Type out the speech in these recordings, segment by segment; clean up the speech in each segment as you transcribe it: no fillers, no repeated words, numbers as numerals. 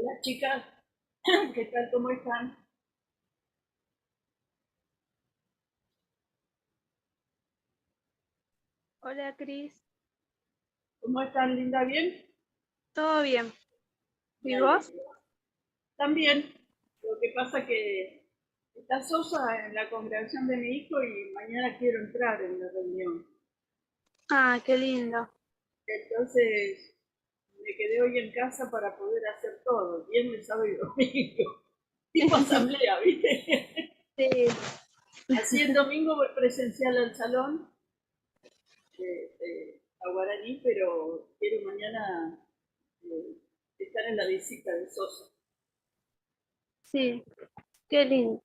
Hola chicas, ¿qué tal? ¿Cómo están? Hola Cris, ¿Cómo están, Linda? ¿Bien? ¿todo bien? Me ¿Y vos? alegro. También. Lo que pasa que está Sosa en la congregación de mi hijo y mañana quiero entrar en la reunión. Ah, qué lindo. Entonces me quedé hoy en casa para poder hacer todo, viernes, sábado y domingo. Tipo asamblea, ¿viste? Sí, Así el domingo voy presencial al salón a Guaraní, pero quiero mañana eh, estar en la visita de Sosa. sí, qué lindo.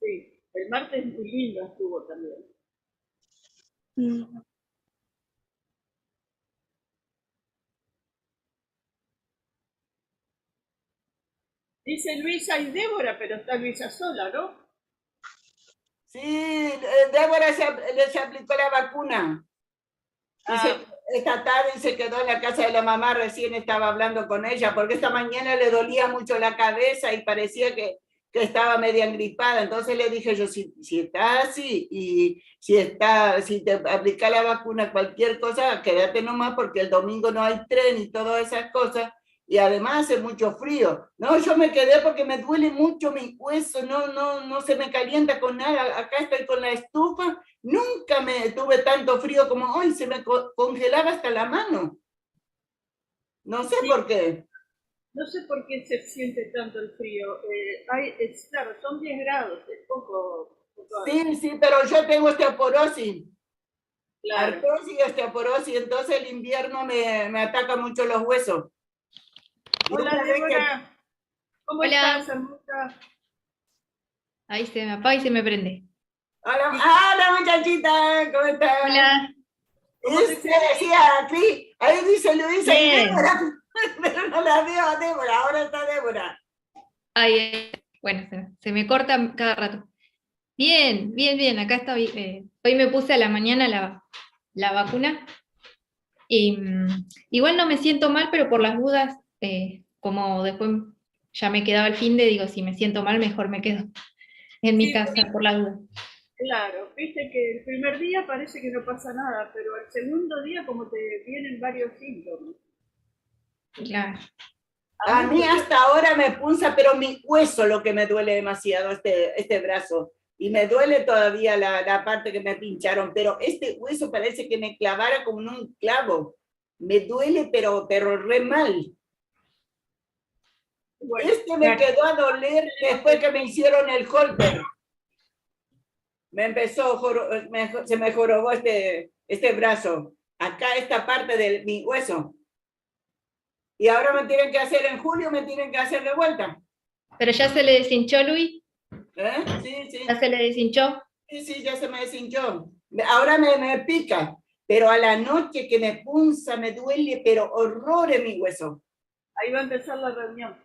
Sí, el martes muy lindo estuvo también. Mm. Dice Luisa y Débora, pero está Luisa sola, ¿no? Sí, Débora se aplicó la vacuna. Ah, Esta tarde se quedó en la casa de la mamá, recién estaba hablando con ella, porque esta mañana le dolía mucho la cabeza y parecía que estaba media engripada. Entonces le dije yo, si está así y si te aplica la vacuna, cualquier cosa, quédate nomás porque el domingo no hay tren y todas esas cosas. Y además hace mucho frío. No, yo me quedé porque me duele mucho mi hueso, no se me calienta con nada. Acá estoy con la estufa. Nunca me tuve tanto frío como hoy, se me congelaba hasta la mano. No sé sí, por qué. no sé por qué se siente tanto el frío. Claro, son 10 grados, es poco alto. Sí, sí, pero yo tengo osteoporosis, Claro. artrosis y osteoporosis, entonces el invierno me ataca mucho los huesos. Y Hola una vez que... Débora, ¿cómo Hola, estás, hermosa? ahí se me apaga y se me prende. Hola, Sí, hola muchachita, ¿cómo estás? Hola, ¿cómo te Se sentís? decía aquí, ahí dice Luisa y bien. Débora, pero no la veo a Débora, ahora está Débora. Ay, bueno, se me corta cada rato. Bien, bien, bien, acá estoy. Hoy me puse a la mañana la vacuna y igual no me siento mal, pero por las dudas, como después ya me quedaba el fin de, digo, si me siento mal, mejor me quedo en mi Sí, casa por las dudas. claro, viste que el primer día parece que no pasa nada, pero el segundo día como te vienen varios síntomas. Claro. A A mí mí me hasta ahora me punza, pero mi hueso lo que me duele demasiado, este brazo. Y me duele todavía la parte que me pincharon, pero este hueso parece que me clavara como en un clavo. Me duele, pero re mal. bueno, Este me Claro. quedó a doler tenemos después que que me hicieron el holter. Se me jorobó este brazo. Acá esta parte de mi hueso. Y ahora me tienen que hacer en julio, me tienen que hacer de vuelta. Pero ya se le deshinchó, Luis, Sí, ya sí. se le deshinchó. Sí, sí, ya se me deshinchó. Ahora me pica, pero a la noche que me punza, me duele, pero horror en mi hueso. ahí va a empezar la reunión.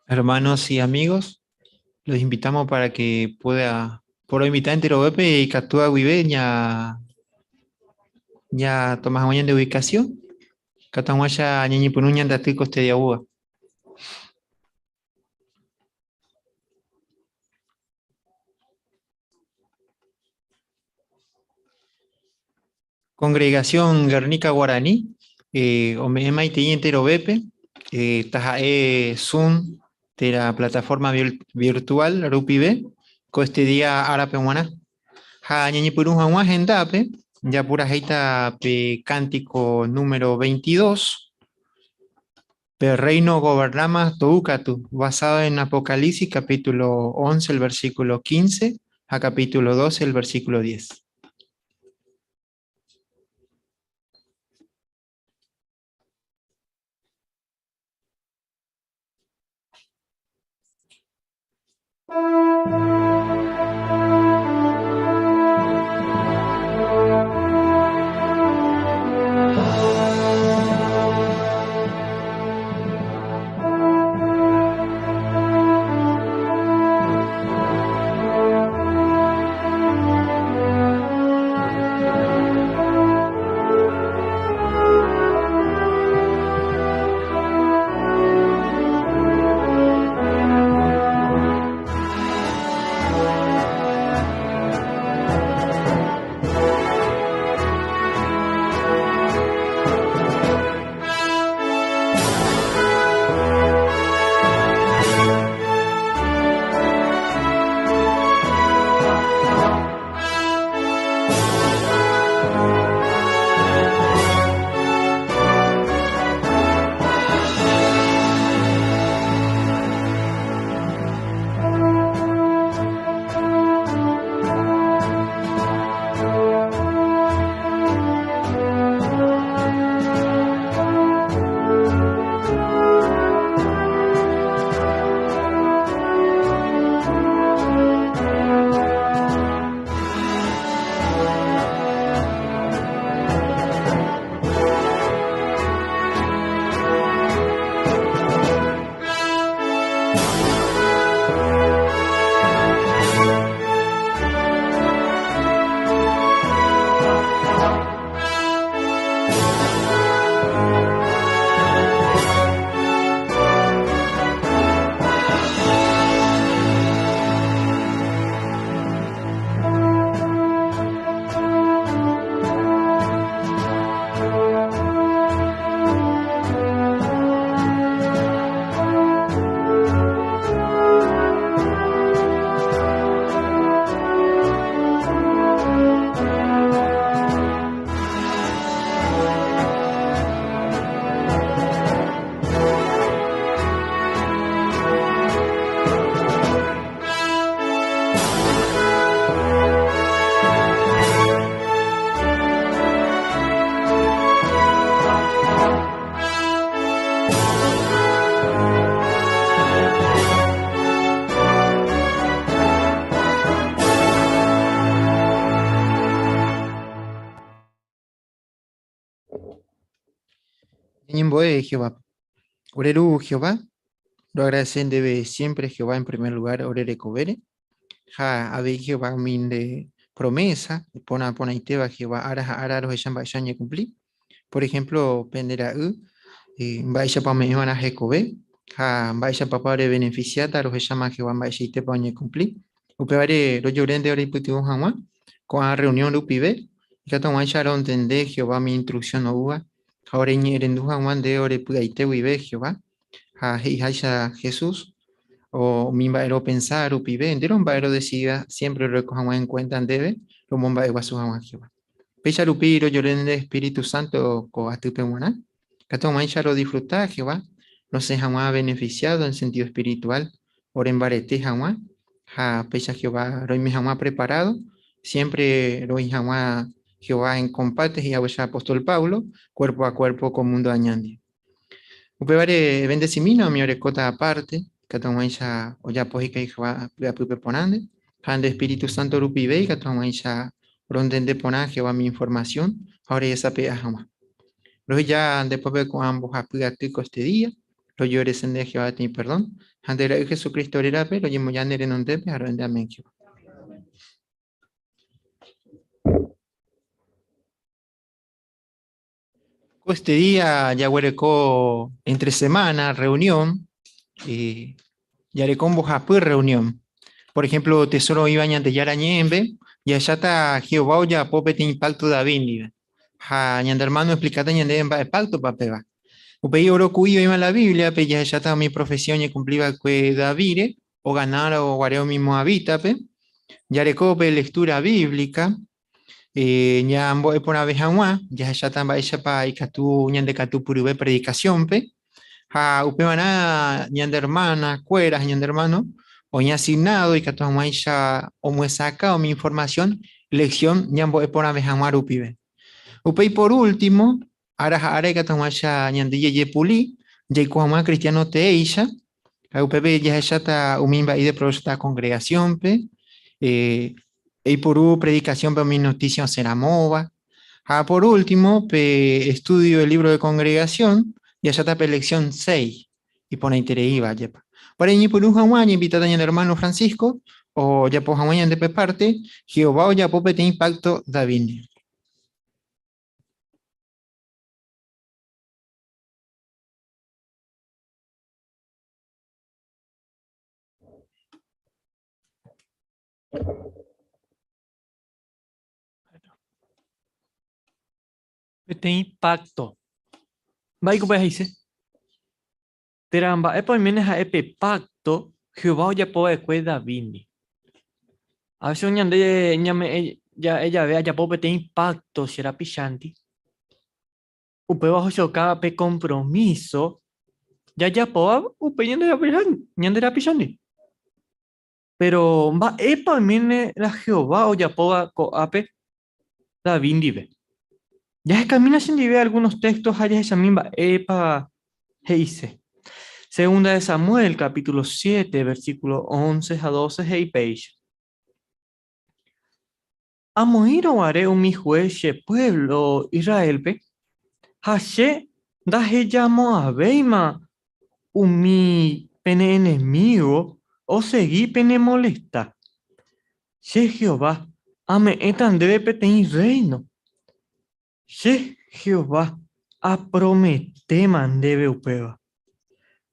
Hermanos y amigos, los invitamos para que pueda, por invitar entero Bepe y Catúa Guibe, ya tomas mañana de ubicación, Catahuaya, ñañi punuña, datico este de agua. Congregación Guernica Guaraní, Omema y entero Bepe, Tajae Zoom de la plataforma virtual Rupi con este día Arape Huaná. Ja ñañi purun agenda pe, ya pura heita pe cántico número 22. Per reino gobernamas toucatu, basado en Apocalipsis capítulo 11, el versículo 15, a capítulo 12, el versículo 10. Ñimboe, Jehová. Oreru, Jehová. Lo agradecen debe siempre Jehová en primer lugar, orere cobere. Ja, ave Jehová min de promesa, pona iteba Jehová, ara ejamba ya cumplí. Por ejemplo, pendera baisha pa me iban a jecobe, ja, baisha papá de beneficiata, los llama Jehová, baisha ite pa cumplí. Upevare, lo lloren de ora y putiu jamás, con la reunión upibe, que toma ya lo entendé Jehová mi instrucción no hubo. Ahora en Duhan de ore pugaite vive Jehová, a Hijaisha Jesús, o mimbaero pensar, upibe, enteron baero decida, siempre recojan en cuenta en debe, lo momba de Guasuhan Jehová. Pecha lupiro, lloren de Espíritu Santo, co atupe muana, catoma lo disfrutar Jehová, no se jamás beneficiado en sentido espiritual, oren barete jamás, ja pecha Jehová, lo jamás preparado, siempre lo jamás Jehová en combates y a apóstol Pablo, cuerpo a cuerpo con mundo añandi. Upevare bendecimino mi orecota aparte, catamaisha oya pojica y Jehová pupe ponande, hande Espíritu Santo rupibe y catamaisha rondende poná Jehová mi información, ahora ya sabe a jamás. Los ya después con ambos apugatico este día, los llores en de Jehová te perdón, ande la Jesucristo era pero y ya nere non debe arrende amén Jehová. Este día ya huereco entre semana, reunión, ya le combo japú reunión. Por ejemplo, tesoro iba de Yarañembe, y allá está Jehová ya pope te impacto da vindiva. Ja, ñande hermano explicate ñande en impacto papeva. Upei oro cuyo iba la Biblia, pe ya está mi profesión y cumpliba que Davire, o ganar o guareo mismo habita, pe. Ya le cope lectura bíblica. Ya ambo por una vez ya está también para y catu ñande catu purube predicación pe Ha upemana ñande hermana, cueras ñande hermano, o ña asignado y que todos maisha o muesaca o mi información, lección ñambo epona mejamar upibe. Upei por último, ara que todos maisha ñande ye puli, ye kuama cristiano te isha, UPB ya está umimba y de esta congregación pe, y por predicación pe mi noticia será mova. Por último, estudio el libro de congregación y allá está lección 6 y pone interés iba ya. Por ahí por un jaguán invitado a mi hermano Francisco o ya por jaguán de parte Jehová o ya pope te impacto David. Tem impacto. Vai que vai dizer. Teramba, é para mim é pacto. Jehová ya puede cuidar David. A veces ya ella vea ya puede tener impacto si era pichanti. Upe bajo chocar pe compromiso. Ya puede upe ñande era pichanti. Pero va para mí la Jehová o ya puede coape David dive. Ya se camina sin ver algunos textos allá esa misma epa dice. Segunda de Samuel, capítulo 7, versículo 11 a 12, hey page. Amoiro haré un mi juez pueblo Israel pe. Hashe daje llamo a Beima un mi pene enemigo o seguí pene molesta. She Jehová, ame etan debe petein reino. She Jehová, a promete man debe upeva.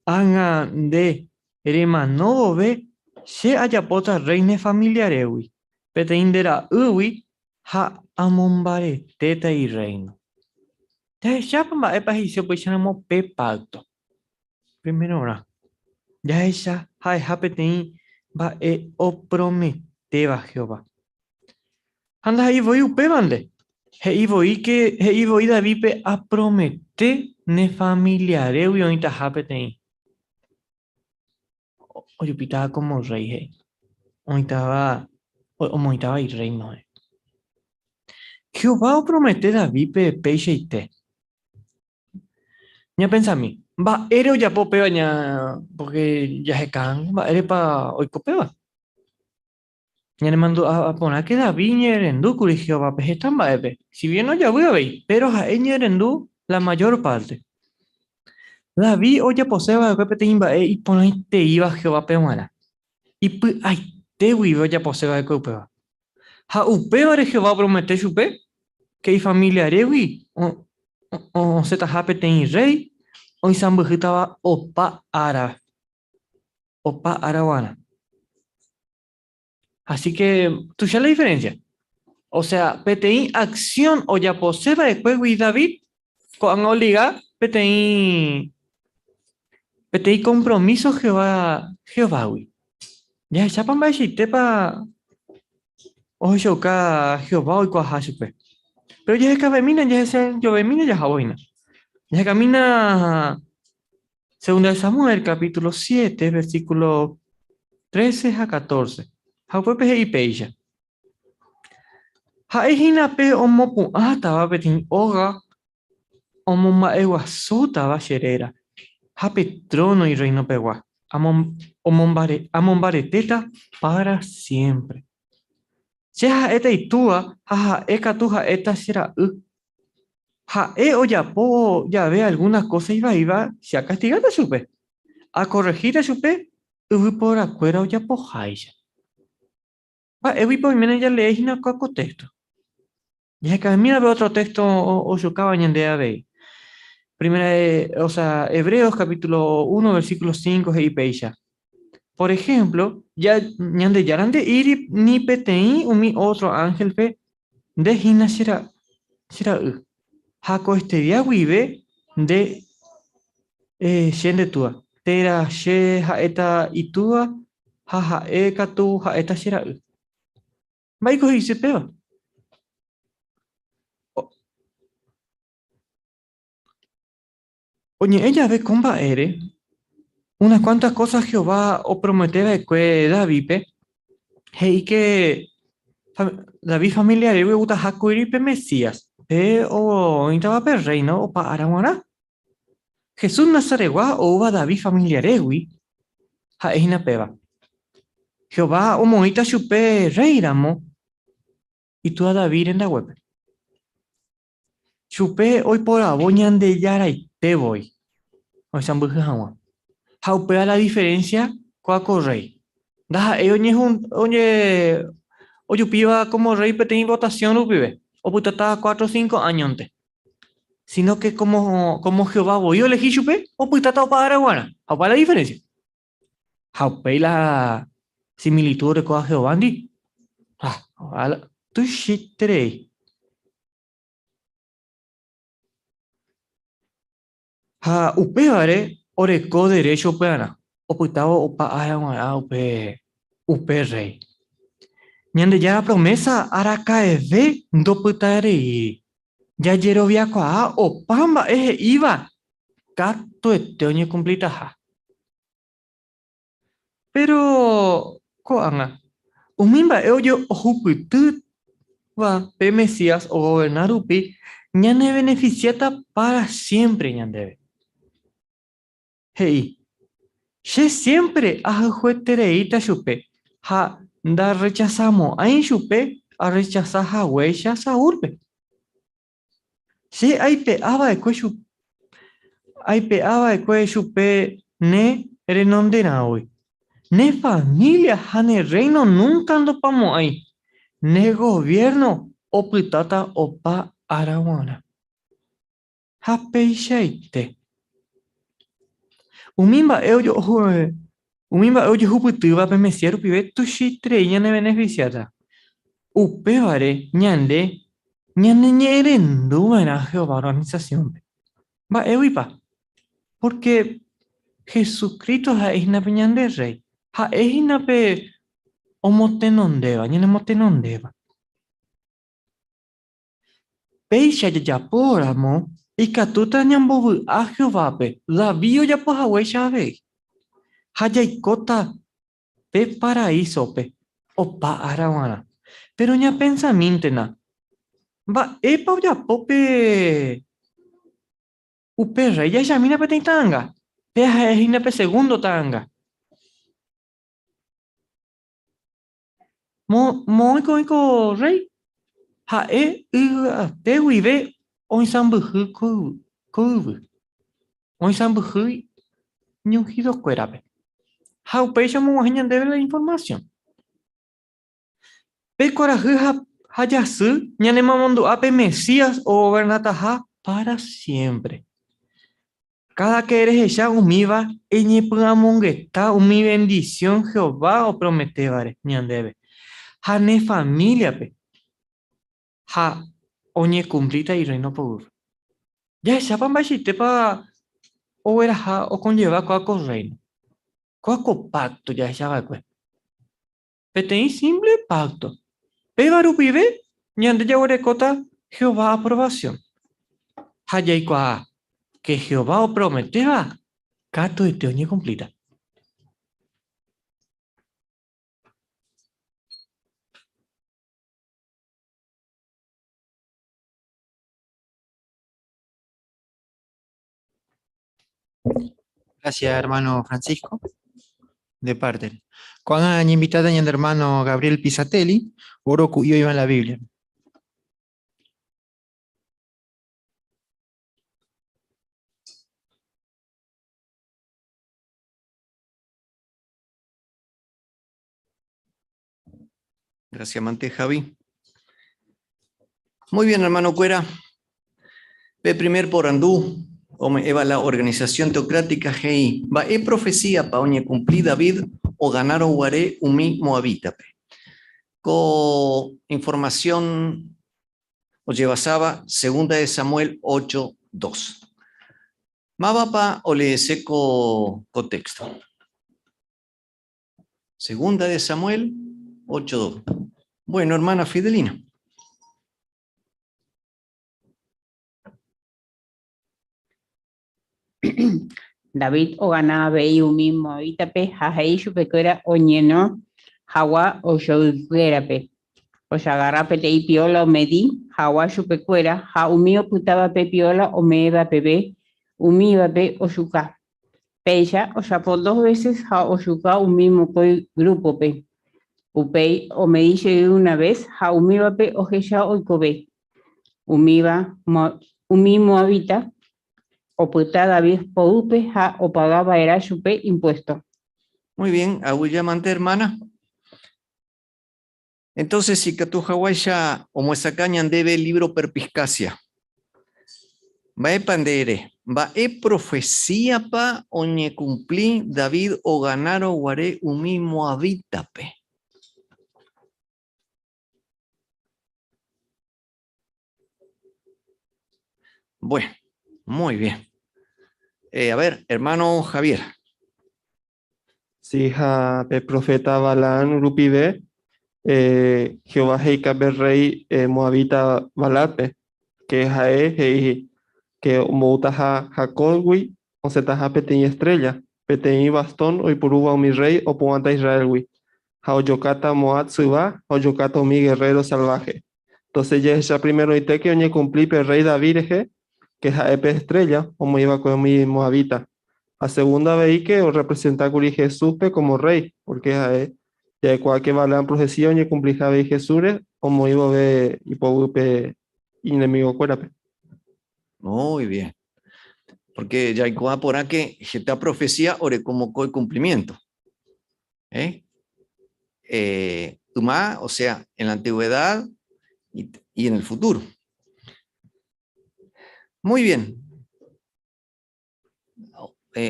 Anga de remano ve she ayapota reine familiarewi. Peteindera uwi ha amombare teta y reino. Te chapa epa hizo pues llamamos pe pacto. Primero hora. Ya ella ha petein va o promete va Jehová. Anda ahí voy upevande. He voy David pe a promete ne familiarewi onita ha petein. Oye, pitaba como rey, Oitaba y reino. Jehová promete David peixe y te. Ya pensa a mí, va, ere o ya popeo ya, porque ya se can, va, ere pa hoy popeo. Ya le mando a poner que David ni erendu, curi Jehová, pues están va, si bien no ya voy a ver, pero a ella erendu la mayor parte. David o ya poseba de te imba y pone te iba Jehová peumara. Y pues, ay, te vivo ya poseba de copeo. Ha upeo de Jehová promete chupe que hay familia rewi o se tajape ten rey o isambujitaba opa arawana. Así que tú ya la diferencia. O sea, PTI acción o ya poseba después y David con obliga PTI compromiso Jehová wi. Ya chapan va y tepa o shoka Jehová y cuajachupe. Pero ya es que camina, ya es yo camina, ya jaboina. Ya camina segunda de Samuel, capítulo 7, versículo 13 a 14. Japuepe y peilla. Jaehina pe omopu ataba betin oga omoma ewa sota va xerera. Jape trono y reino pegua. Amombare teta para siempre. Ya eta y tua, jaja eka tuja eta será ja o ya po ya ve algunas cosas iba se a castigar a supe a corregir a supe y por acuerdo ya po jaija va por menos ya lees una coco texto ya que mira ve otro texto o su cabaña de ave primera o sea Hebreos capítulo 1 versículo 5 y peisha. Por ejemplo, ya ñande yarande iri ni petei umi otro ángel pe de hina será Jaco este día vive de shende tua. Tera she haeta itua ha eka tu haeta shira. Maiko dice peo. Oye, ella ve comba ere, unas cuantas cosas Jehová o prometeba que David, pe, hey que David familiar y gusta hakuiri pe Mesías, o intaba per reino o pa araguana. Jesús Nazaregua o uva David familiar ewi, ha ehina peba. Jehová o moita chupe rey ramo, y tú a David en la web. Chupe hoy por aboñan de yara y te voy. O sea, haupea la diferencia con rey. Da, oye, piba como rey tenía votación, pibe. O puta estaba 4 o 5 años antes. Sino que como Jehová voy yo elegí chupe, o puta estaba para Araguana. Haupea la diferencia. Haupea la similitud de con Jehová, Andy. Tu shit today. Upevare, oreco derecho peana. O puta o pa Araguana, upe rey. Ñande ya la promesa aracaeve do putare ya yerovia kwa o pamba iba gato eteoñe cumplita. Pero koanga umimba yo ojuputu va pe Mesías o gobernar upi ñane beneficiata para siempre ñandebe. Hey, she siempre ajuetereita chupe ha da rechazamos a chupe a rechazar a huella sa urbe. Si hay peaba de cuello, hay peaba de cuello pe ne renondena hoy. Ne familia hane reino nunca ando pamo ahí. Ne gobierno o pitata o pa arawana. Hape shaite. Umimba eu huputuba pe mesiero pibe tu shitreña ne beneficiata. Upevare ñande ñerendo en a Jehová organización. Va ewipa. Porque Jesucristo es una peñan de rey. Es una pe omotenondeva, ñene motenondeva. Peisha ya por amo, y catuta ñambobu a Jehová pe, la vio ya por hawecha ve. Haya y cota pe paraíso pe, o pa arawana. Pero ña pensamiento na. Va epa ya pope. Upe rey ya mina pe tanga. Peja es una pe segundo tanga. Iko rey. Te vive hoy sambuhu kubu. Hoy sambuhu ñungido cuerape. Pecha mo debe la información. Pe corajuja hayasu ñanemamondo ape Mesías o gobernataja para siempre. Cada que eres ella umiva, eñepulamongueta, mi bendición Jehová o prometebare, ñandebe. Hane familia pe. Ha oñe cumplita y reino por. Ya esa pambachite pa o era ha o conlleva coaco reino. Coaco pacto ya esa va pues. Petei simple pacto. Pevaru pibe, ñande ya orecota Jehová aprobación. Hayaikua que Jehová o prometeba, cato y teoñe cumplita. Gracias, hermano Francisco. De parte. Cuando han invitado a mi hermano Gabriel Pisatelli, oro cuyo iba en la Biblia. Gracias, Mante Javi. Muy bien, hermano Cuera. Ve primer por Andú, eva la organización teocrática GI. Va profecía pa oñe cumplir David o ganar o guaré umi moabita. Con información o llevasaba segunda de Samuel 8:2. Mabapa o le seco contexto. Segunda de Samuel 8:2. Bueno, hermana Fidelina. David o ganaba vei un mismo itape hahei chupecuera oñeno hawa o shouguerape. O agarrape te piola o medi hawa chupecuera ha umio putaba pe piola o meba pebe umiba pe o shuka. Peya o por 2 veces ha o shuka un mismo grupo pe. Upei o me dice una vez ha umiba pe o heya o kobe. Umiba mismo habita o puta David poupe ha o pagaba era chupe impuesto. Muy bien, Aguyamante, hermana. Entonces, si que tu Hawái ya o muesacañan debe el libro perpiscacia. Va e pandere, va e profecía pa oñe cumplí David o ganar o guaré un mismo habitape. Bueno, muy bien. A ver, hermano Javier. Sí, el profeta Balán Rupibe, Jehová Heikabe rey Moabita Balape, que Jae, que Moutaja Jacolwi, o Setaja Peteñi estrella, Peteñi bastón, o Ipuruba mi rey, o Puanta Israelwi, Jaoyocata Moat Suba, o Yocata mi guerrero salvaje. Entonces ya primero y te que oñe cumplí el rey David, que Jaepe estrella, o me iba con mi Moabita. A segunda vez que o representa a Jesús como rey, porque ya cualquier valor procesión y cumplir Javi Jesús, como iba a ver y poder enemigo cuerape. Muy bien. Porque ya hay por aquí que esta profecía ore como coi cumplimiento. Tumá, o sea, en la antigüedad y en el futuro. Muy bien.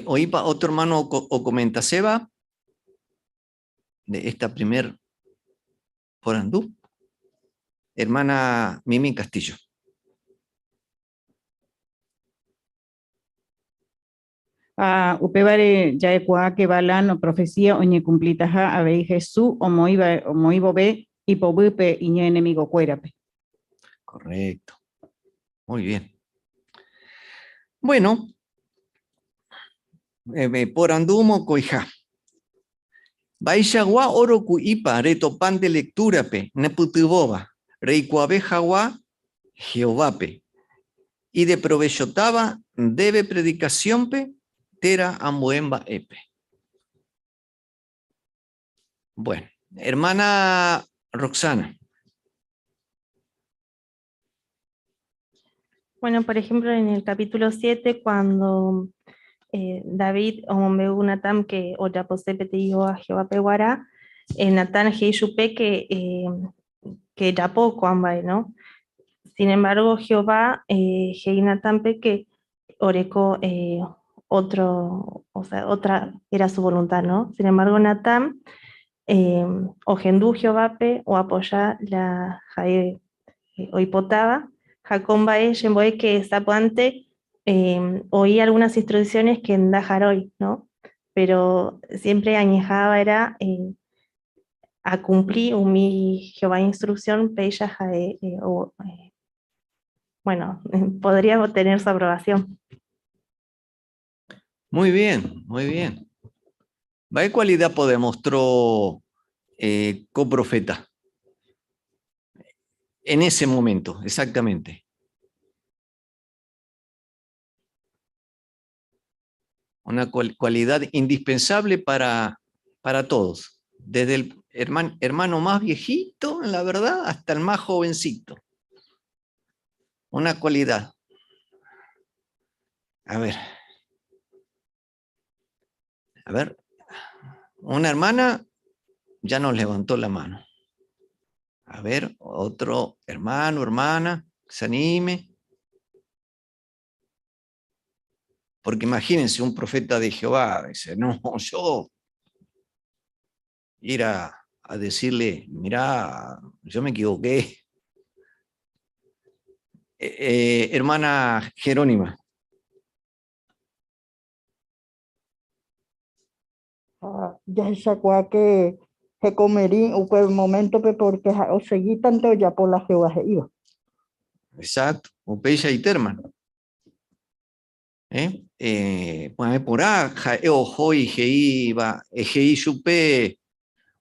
Oípa, otro hermano o comenta Seba de esta primer porandú. Hermana Mimi Castillo. Upebare ya que balan o profecía oñe cumplitaja a vei Jesús o moibo be y pobupe iñe enemigo cuerape. Correcto. Muy bien. Bueno, por andumo coija. Baishagua oro ku ipa reto pan de lectura pe neputuboba rey cuabejawa Jehová pe y de provechotaba debe predicación pe tera ambuemba epe. Bueno, hermana Roxana. Bueno, por ejemplo, en el capítulo 7, cuando David o Natán que o ya posee pedido a Jehová peguara, Natán Heishupe que ya poco ambay, ¿no? Sin embargo, Jehová Natán que oreco otro, o sea, otra era su voluntad, ¿no? Sin embargo, Natán o gendú Jehová pe o apoya la jae o hipotaba Jacomba Yemboe que Zapuante oí algunas instrucciones que en Dajaroy, ¿no? Pero siempre añejaba era a cumplir mi Jehová instrucción, peya jae, bueno, podría obtener su aprobación. Muy bien, muy bien. ¿Qué cualidad demostró coprofeta? En ese momento, exactamente. Una cualidad indispensable para todos, desde el hermano más viejito, la verdad, hasta el más jovencito. Una cualidad. A ver, una hermana ya nos levantó la mano. A ver, otro hermano, hermana, que se anime. Porque imagínense un profeta de Jehová, dice, no, yo ir a decirle, mirá, yo me equivoqué. Hermana Jerónima. Ya sacó que se comería un momento porque o seguí tanto ya por la Jehová se iba. Exacto, Upeya y Terman. Por aja, ojoi, jeiba, ejei yupe,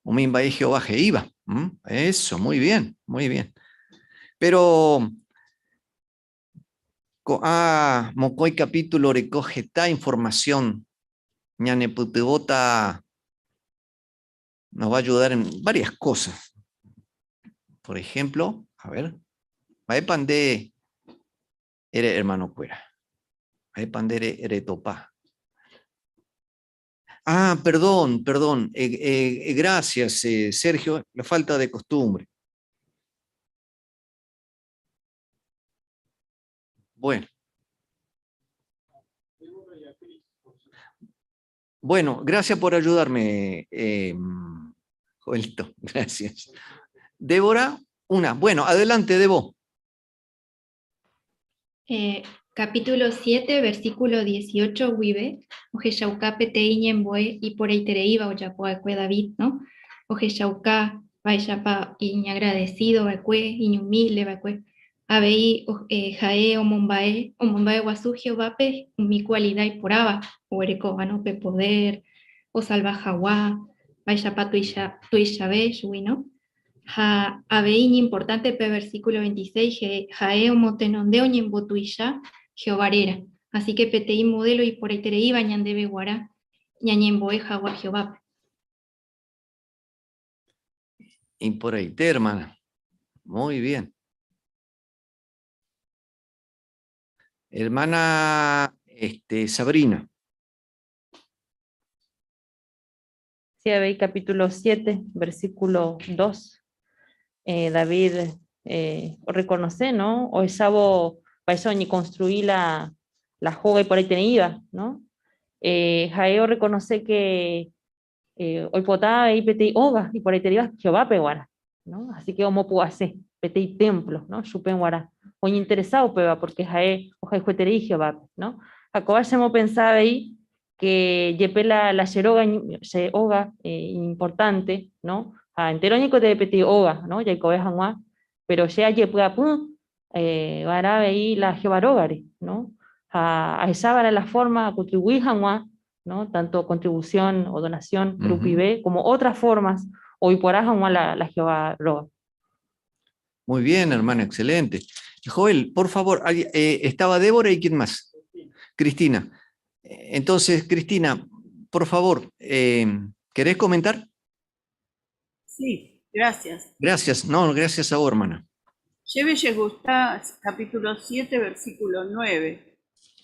umimba y Jehová jeiba. Eso, muy bien, muy bien. Pero, mocoi capítulo recoge esta información, ñane putebota nos va a ayudar en varias cosas. Por ejemplo, a ver, Maepande ere hermano cuera. Maepande ere topa. Perdón. Gracias, Sergio, la falta de costumbre. Bueno, gracias por ayudarme, Joelito, gracias. Débora, una. Bueno, adelante, Debo. Capítulo 7, versículo 18, Wibe, Ojeshauka Peteiñen Bue y por Eitereiba Oyapoacue David, ¿no? Ojeshauka, Vaishapa, Iña agradecido, Vacue, Iña humilde, Vacue, Abei, Jae, Omombae, Guasu, Jehovape, mi cualidad y poraba, Oerecoba, ¿no? Pe poder, o salva Jawa, Vaishapa Tuishabe, Shui, ¿no? Abeiña importante, pe versículo 26, Jae, Omotenondeo, Ñembotuisha, Jehovarera. Así que Petei modelo y por Eiterei Bañandebe Guara, Ñañemboe Jaguar Jehová. Y por ahí, hermana. Muy bien. Hermana Sabrina. Sí, habéis capítulo 7, versículo 2. David reconoce, ¿no? O Esabo Paisoni construí la joga y por ahí tenía, ¿no? Jaeo reconoce que hoy potá y petei oga y por ahí tenía Jehová peguara, ¿no? Así que como puedo hacer, petei templo, ¿no? Chupen guara. Hoy interesado peba porque Jae o Jae jueterí Jehová, ¿no? Jacoba se hemos pensado ahí que yepe la se oga importante, ¿no? Enterónico de petei oga, ¿no? Jacob es hanwa, pero ya yepe apun vara ahí la Jehová ¿no? A esa vara la forma a contribuir hanwa, ¿no? Tanto contribución o donación, grupo B, como otras formas, hoy por hanwa la Jehová roga. Muy bien, hermana, excelente. Joel, por favor, estaba Débora y quién más. Cristina. Entonces, Cristina, por favor, ¿querés comentar? Sí, gracias. Gracias, no, gracias a vos, hermana. Lleve Yegusta, capítulo 7, versículo 9.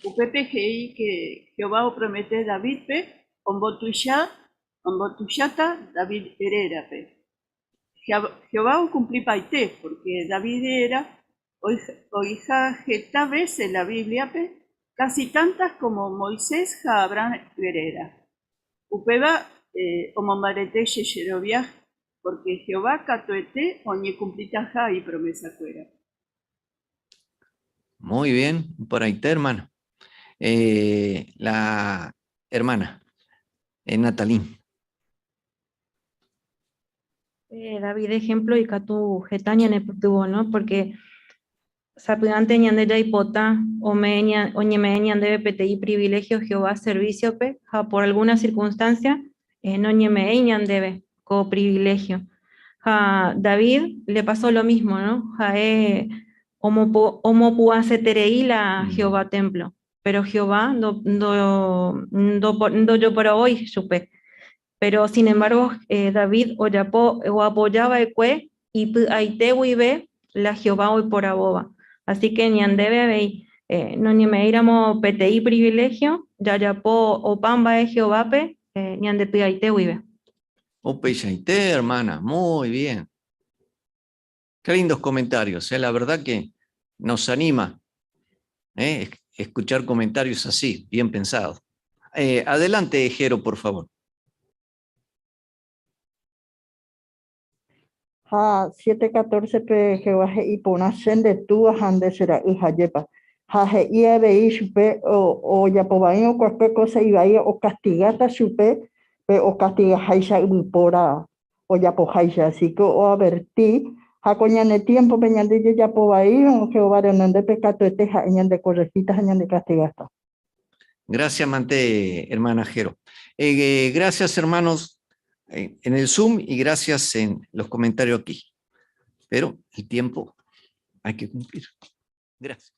Upepe Gei que Jehová o promete David pe, Ombotuyata David Herera pe. Jehová o cumplí paité, porque David era, oija geta veces la Biblia pe, casi tantas como Moisés ja Abraham Herera. Upeba omomarete Yeroviaj, porque Jehová catoete oñe cumplita ja y promesa fuera. Muy bien, por ahí está, hermano. La hermana, Natalín. David, ejemplo, y Catu Getaña en el tuvo, ¿no? Porque Sapigante ñande ya hipota, oñe me debe PTI privilegio Jehová servicio pe, por alguna circunstancia, no ñe me debe co privilegio. David le pasó lo mismo, ¿no? Homo puase terei la Jehová templo, pero Jehová no yo por hoy supe. Pero sin embargo, David o apoyaba ekwe y aite huibe la Jehová hoy por aboba. Así que ñandebe vei, no ni me iramos PTI privilegio, ya o pamba de Jehová pe, ñande pi aite huibe. Opeyaité, hermana, muy bien. Qué lindos comentarios, la verdad que nos anima escuchar comentarios así, bien pensados. Adelante, Jero, por favor. 7:14 pe Jehová y ponasen de tu ande será hija yepa. Y veí supe o ya pobain o cualquier cosa iba ahí o castigata supe o castiga haisha pora o ya po haisha así que o avertí hacoñane tiempo peñande ya pobain o Jehová no de pecado este hañan de corregitas hañan de castigata. Gracias, Mante, hermana Jero. Gracias, hermanos, en el Zoom y gracias en los comentarios aquí. Pero el tiempo hay que cumplir. Gracias.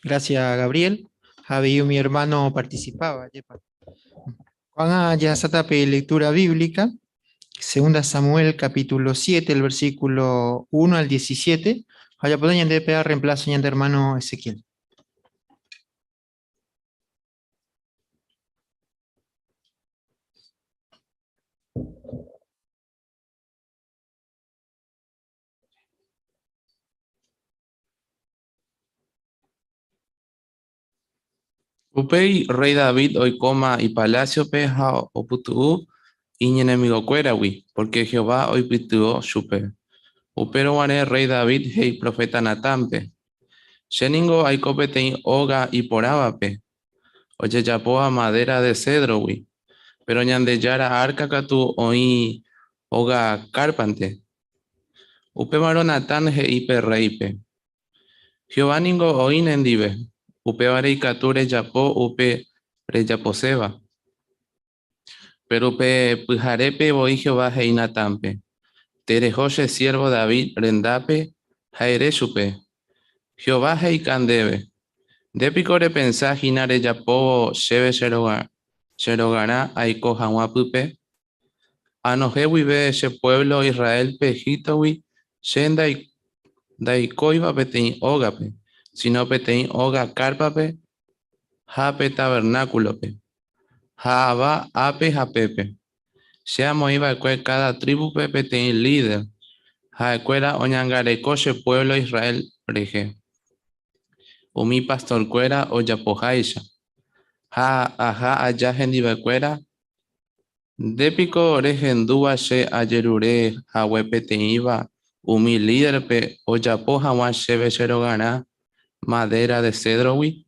Gracias, Gabriel. Javi, mi hermano participaba. Juan ya satape lectura bíblica. Segunda Samuel capítulo 7, el versículo 1 al 17. Vaya poder de pegar reemplazo de hermano Ezequiel. Upei, rey David, hoy coma y palacio peja o putu y enemigo cuerawi, porque Jehová hoy pituó chupe. Upero guané rey David, hey profeta Natampe. Sheningo hay copete oga y porábape. Oye yapoa madera de cedro, wi. Pero ñandeyara arca catu oí oga carpante. Upe maro Natán hey perreipe. Jehová ningo oín endive. Upe varei cature yapo upe reyaposeba. Pero pe pujarepe voy Jehová heinatampe. Terejoshe siervo David rendape jaereshupe. Jehová heikandebe. Depicore pensá hinare yapobo sheve sherogana aiko hanwapupe. Anojewi ve ese pueblo Israel pejitowi shenda daikoiva petein ogape. Sino petein oga carpape hape tabernáculope. Haaba ape hapepe. Seamos iba cada tribu pepe ten líder. Jaecuera oñangarecoche pueblo Israel preje. Umi pastor cuera oyapojaisha. Ha aja allá gendivecuera. Dépico oregendúa she ayerure jahuepete iba. Umi líder pe oyapoja sheve gana madera de cedrowi.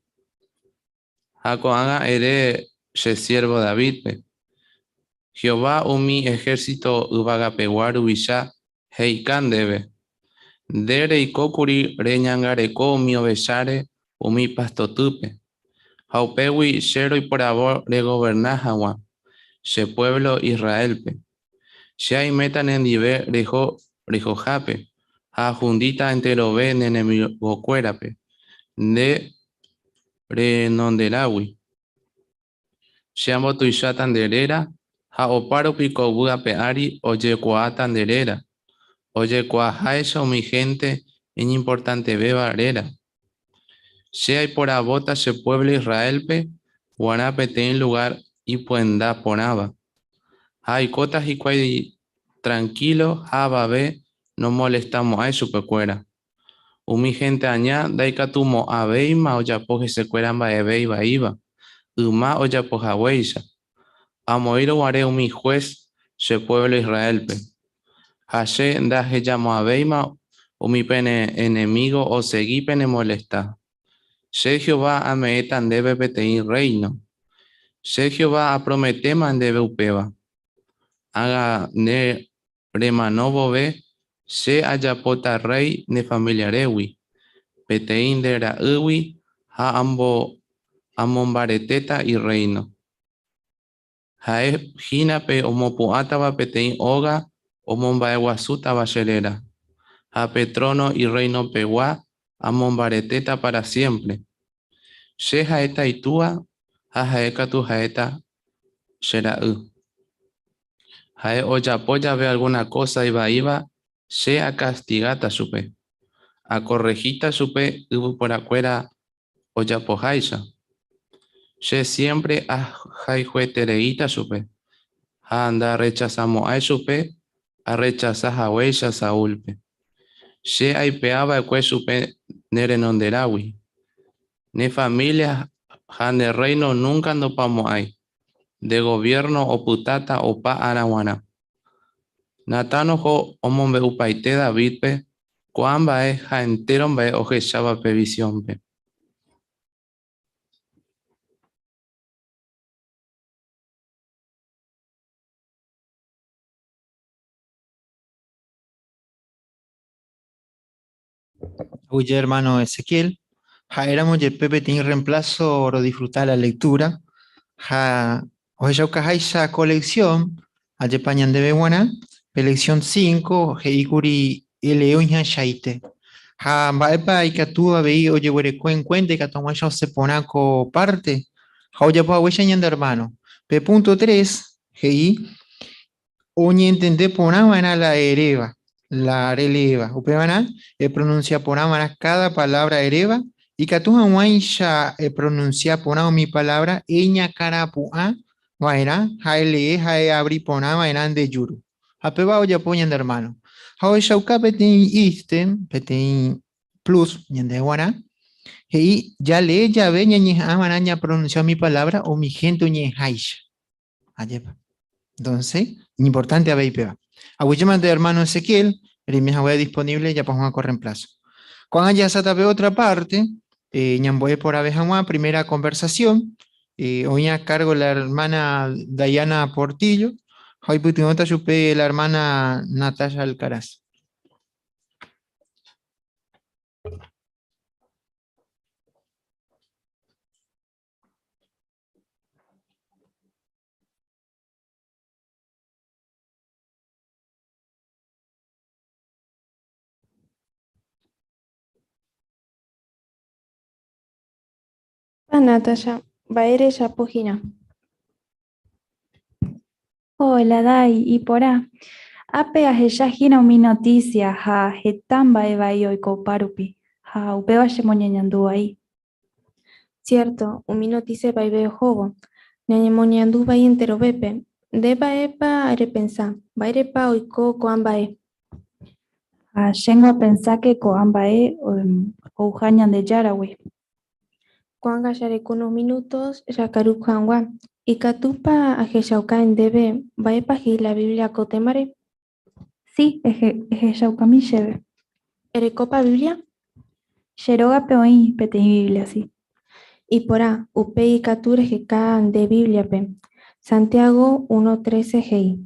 Jacoanga ere she siervo David pe. Jehová umi ejército ubagapeguaru visha heikan debe. Dere y kokuri reñangareko mi obeshare umi pastotupe. Haupewi shero y por avor de gobernar hawa. She pueblo Israelpe. She hay metan en dive rejo jape. Ha jundita entero ve enemigo cuerape. De renondelawi. She amo tuisha tanderera. Ha oparo pico buga peari oye coatan derera. Oye cuajaesa mi gente en importante bebarera. Sea y por abota se pueblo Israelpe, guanape ten lugar y puenda ponaba. Hay cotas y cuay tranquilo, jababe, no molestamos a eso pecuera. Mi gente añá, daikatumo abeima o ya poje se cueran baebe y baiba. Uma o ya poja hueisa. Amoiro guare mi juez, se pueblo Israelpe. Hashe daje llamo a Beima o mi pene enemigo o seguí pene molesta. Se Jehová a meetan debe petein reino. Se Jehová a prometeman debe upeba. Haga ne remanovo ve. Se ayapota rey ne familiarewi. Petein de ra uwi ha amombareteta y reino. Hae jinape omopuataba petein oga. O Mombaeguasuta Bachelera, a Petrono y Reino Peguá, a Mombareteta para siempre. She jaeta itua, a jaeka tu jaeta sheraú. Jae oyapoya ve alguna cosa iba, she a castigata supe. A corregita supe, hubo por acuera oyapojaisa. She siempre a jaijuetereita supe. A anda rechazamos a supe. A rechazar a huella Saúlpe. She aipeaba cue supe nerenonderawi. Ne familia han de reino nunca no pamo hay. De gobierno o putata o pa arawana. Natano jo omombe upaite David pe. Cuamba ja enteron be oje shaba pe visión pe. Oye, hermano Ezequiel, ja, éramos y Pepe tiene reemplazo o disfrutar la lectura. Ja, oye, esa colección, ayer pañan de Beguana, lección 5, Heikuri Eleoña Shaite. Ja, baepa y que tú veí, oye, güere, cuente que toma ya se ponaco parte. Ja, oye, pues, oye, hermano. P.3, Hei, oñe entende ponamana la ereva, la releva. Upemana, pronuncia ponamana cada palabra ereva. Y que tú ya pronuncia ponama mi palabra, eña cara pua, vaina, jaele, jae abri ponama eran de yuru. Apeba oya poñan de hermano. How shauka petin isten, petin plus, ñande guana. Y ya le ya ve ñe amanaña pronunció mi palabra o mi gente ñe haisha. Ayepa. Entonces, importante a Beipeba. A de hermano Ezequiel, el mi disponible ya pasó a reemplazo. Cuando haya satape otra parte, ñamboé por abejanua, primera conversación, hoy a cargo la hermana Dayana Portillo, hoy putinota supe la hermana Natasha Alcaraz. Natasha, Baere Yapojina. Hola, Dai, y porá. Ape ajejajina mi noticia, ha hetamba evaio y coparupi, ha upeba shemoñañandu ahí. Cierto, mi noticia Baibeo Jobo. Ñañemoniandu Bai entero bepe. De Baepa arepensa. Bairepa oiko coambae. Llego a pensar que coambae o ujañan de Yarawe. Cuanga yareco unos minutos, yacaru Juanwa. Y catupa ajejauca en debe. Baepa la Biblia cotemare. Sí, eje mi lleve. ¿Erecopa Biblia? Yeroga peoí, pete Biblia, sí. Y porá, upe y cature que caen de Biblia pe. Santiago 1:13 gei.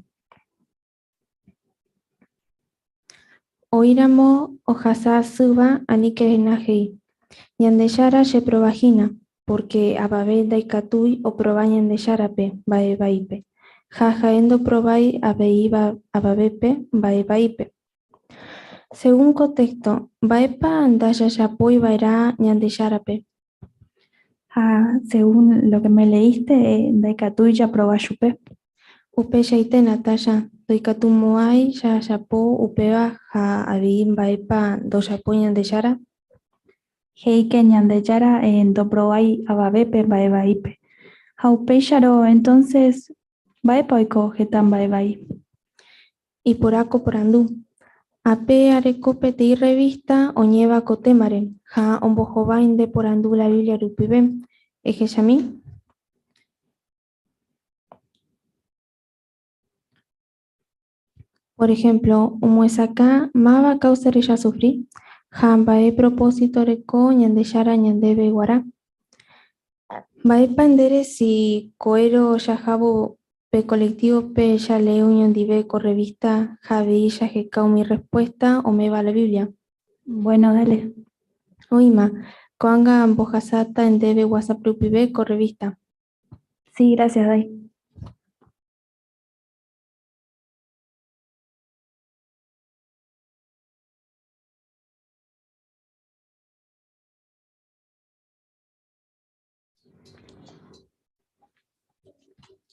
Oíramo ojasa suba anike gei. Yandeyara she probagina, porque ababe daikatui o probañan de yarape, bae baipe. Jajaendo probai abeiba ababepe, bae baipe. Según contexto, baepa andaya yapoi baera ñandeyarape. Según lo que me leíste, daikatui ya probayupe. Upe yaite Natasha, doikatu moai ya yapo upeba ja abim baepa do yapo ñandeyara. Hei que ñandeyara en do probay ababepe bae baipe. Haupe yaro, entonces, baepa oiko getan bae bai. Y poraco porandú. Ape arecope te revista o nieva cotemare, ja ombojobain de porandú la Biblia rupibe, eje yami. Por ejemplo, umuesaka maba causa ya sufrí, jambae propósito reco ñandeyara ñandebe guará. Bae pandere si coero ya jabo pe colectivo pe ya leo ñandive con revista javi ya jecao mi respuesta o me va la Biblia. Bueno, dale. Oima, coanga ambojasata en debe WhatsApp rupibe con revista. Sí, gracias, Dai.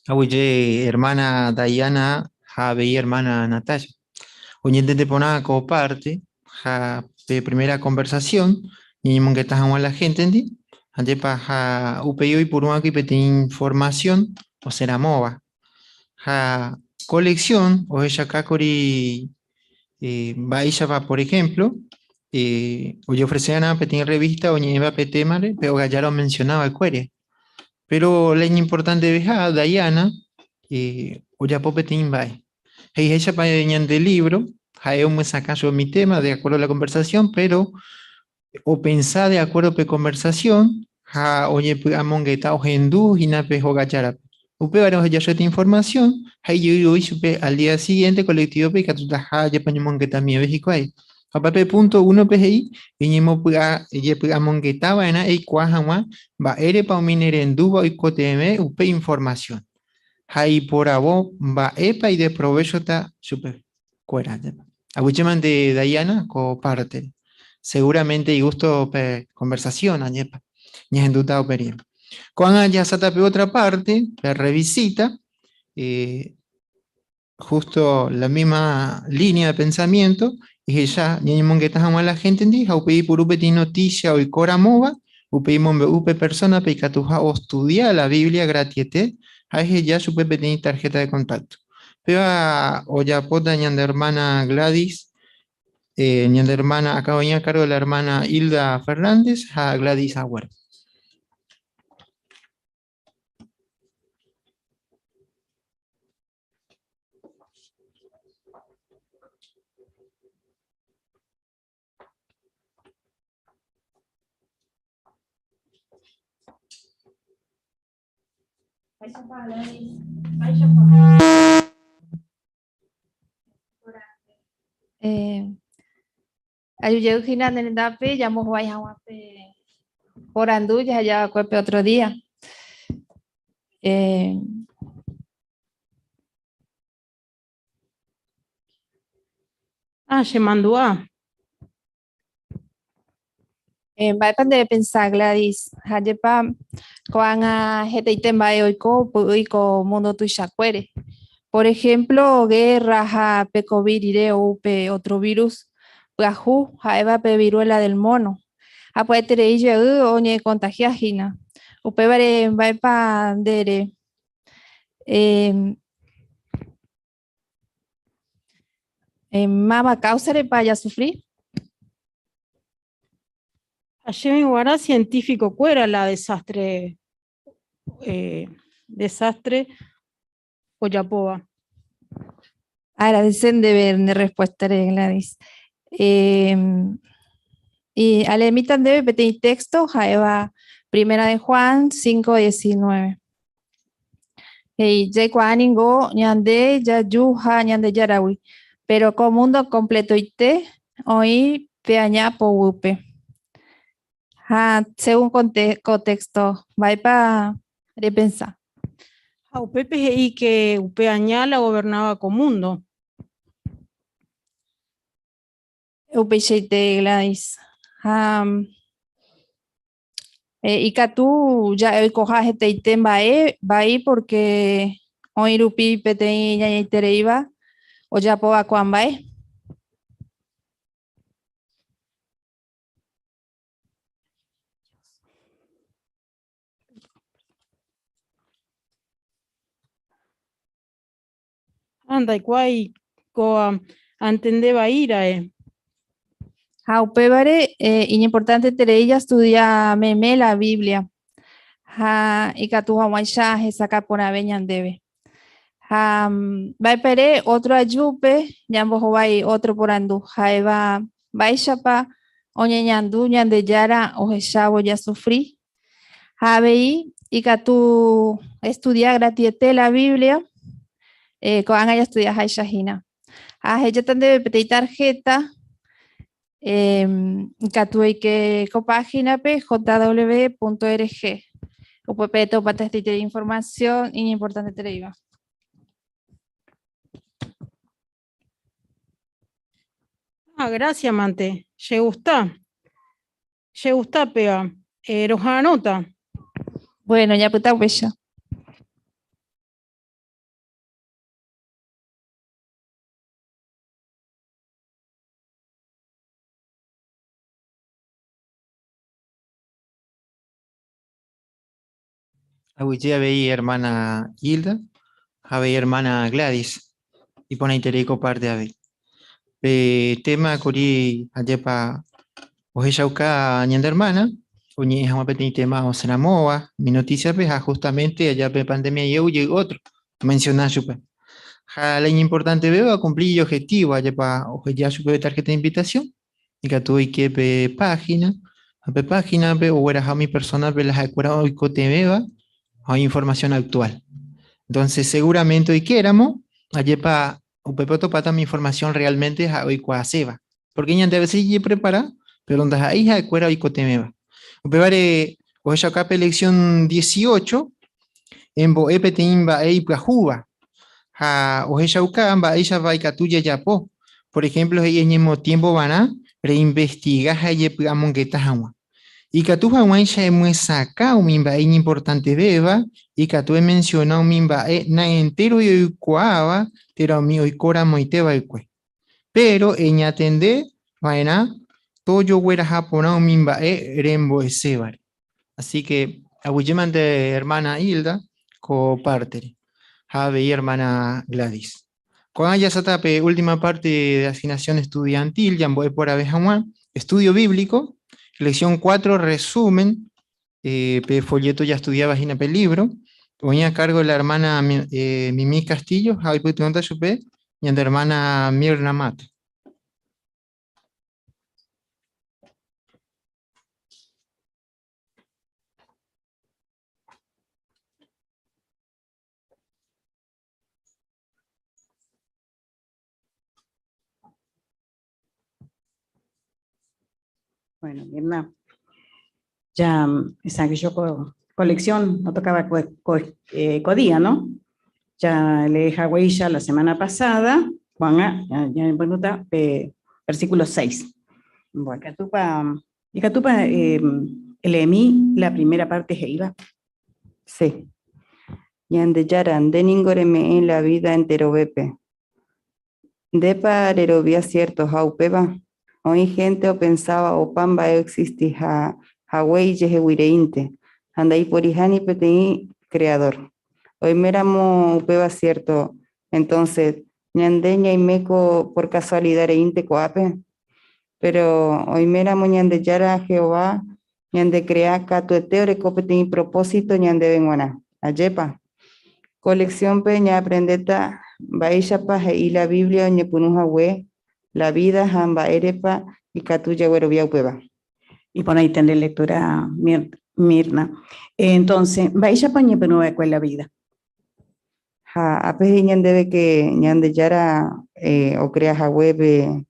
Oye, hermana Dayana, ja veía hermana Natasha. Oye, te ponía como parte, ja, de primera conversación, y que estás a la gente, ¿entendí? Ante pa ja UPI y por un aquí pete información, o será MOVA. Ja colección, o ella kakori, Baisha va, por ejemplo, o yo ofrecía una pequeña revista, o lleva pete mare, pero ya lo mencionaba el query. Pero la importante de Diana, o ya popetín vai. Hey, ella para del libro, hay un sacayo mi tema de acuerdo a la conversación, pero o pensar de acuerdo a la conversación, ha oye amongueta o hendú y nape o gachara. Upe varios ya esta información, hay yo supe al día siguiente colectivo pe catuta ha ya paño mongueta mi México ahí. Apape.1 PGI, iñemo amonguetaba en a cuajama, va ere pa minerenduba y coteme upe información. Hay por abo va epa y de provecho ta super cuera. Abucheman de Diana co parte. Seguramente y gusto pe conversación añepa. Ni en duda opería. Cuando haya satape otra parte, la revisita, justo la misma línea de pensamiento, y ella, ni monguetas a la gente, en upi por upe ti noticia o cora mova, upi mombe upe persona pe catuja o estudia la Biblia gratiete, ahí ya su pepe tiene tarjeta de contacto. Pero o ya pota ñan de hermana Gladys, ñan de hermana, acá venía a cargo de la hermana Hilda Fernández, a Gladys Auer. Ayuye Ujina en Dape, ya mo vaya por Anduya, ya cuepe otro día. Se mandó a. Va a depender de pensar, Gladys. Hayepa, cuando gente itemba oiko, oiko mundo tu shakwere. Por ejemplo, guerra, ja, pe COVID, o pe otro virus, gajú, jaeva pe viruela del mono. A puede tener ella, oñe contagia gina. Upe vare, va pa dere. Mama causa de paya sufrir. Ayer en Guará científico cuera la desastre Oyapoa. Agradecen de ver de respuesta de Gladys. Y alemitan debe pedir texto, jaeva primera de Juan 5:19. Y ya cuaningo ñande ya yuja ñande yarawi. Pero con mundo completo ite hoy peaña po upe. Según contexto, va para repensar. Upepe y que Upeañala gobernaba con mundo. Upecheite Gladys. Y que tú ya el cojaje te item va ahí porque hoy rupi pete ya iba o ya po a cuan va. Anda, y cuay coa antendeba ira Upevare, importante tere ella estudia meme la Biblia. Y que tu hawaisha saca por aveñan debe. Va pere otro ayupe, ñambo hawai otro por andu. Jaeva vaishapa, oñeñandu, ñande yara, ojeshabo ya sufrí. Javei, y que tu estudia gratiete la Biblia. Coan ella estudia haishahina. Ella tan debe pedir tarjeta. Catuay que copágina pe jw.org o pepeto para de información importante te iba. Gracias, Mante. Se gusta pega. Rojanota. Bueno, ya puta huella. Abuchea veía hermana Hilda, había hermana Gladys, y pone interico parte a ver. Tema curi ayepa ojeshauka ñanda hermana, uñi jama peti tema o senamoa, mi noticia peja justamente allá pe pandemia llegó otro, mencionar super. Ja la importante veo a cumplir el objetivo ayepa ojeya super tarjeta de invitación, y que tuve que pe página o era mi persona pe las acuerdas hoy cote beba. Hay información actual. Entonces, seguramente hoy queramos, ayepa upepoto pata mi información realmente hoy cuaseba. porque ya debe ser prepara, pero donde ahí hay cuera y cotemeba. Prepare, o ella acá lección 18, en bo epetimba e iplajuba. O ella ucamba, ella va y catuya ya po. Por ejemplo, ella en el mismo tiempo van a reinvestigar a yeplamon que tajama. Y Catu Hawaisha es saca un mimba importante beba, y Catu menciona un mimba na entero y cuava, pero mi hoy cora moiteba y cue. Pero en atender, vaina, todo yo huera japona un mimba rembo esebar. Así que, abuyeman de hermana Hilda, copartere. Have y hermana Gladys. Con ella se tape última parte de asignación estudiantil, ya voy por abejamuán, estudio bíblico. Lección 4, resumen, folleto ya estudiaba en el libro, voy a cargo de la hermana Mimi Castillo, y la hermana Mirna Mato. Bueno, Mirna, ya esa que yo colección no tocaba codía, ¿no? Ya le dejé huella la semana pasada, Juan, ya en pregunta, versículo 6. Bueno, Catupa, leí la primera parte que iba. Sí. Yande yaran, de ningoreme en la vida entero bepe. De parerovía cierto, jaupeba. Hoy gente o pensaba o pamba existi Hawái yehewireinte. Andai por ihani petei creador. Hoy meramo upeba cierto. Entonces, ñandeña y meco por casualidad reinte coape. Pero hoy meramo ñande yara Jehová, ñande crea catueteo recopete y propósito ñande venguana. Ayepa. Colección peña aprendeta, baishapa y la Biblia ñepunuja we. La vida, jamba erepa y catuya huerovia upeba. Y por ahí tendré lectura, Mirna. Entonces, vais a poner pero no la vida. Ja, apeje ñandebe que ñande yara o crea ja web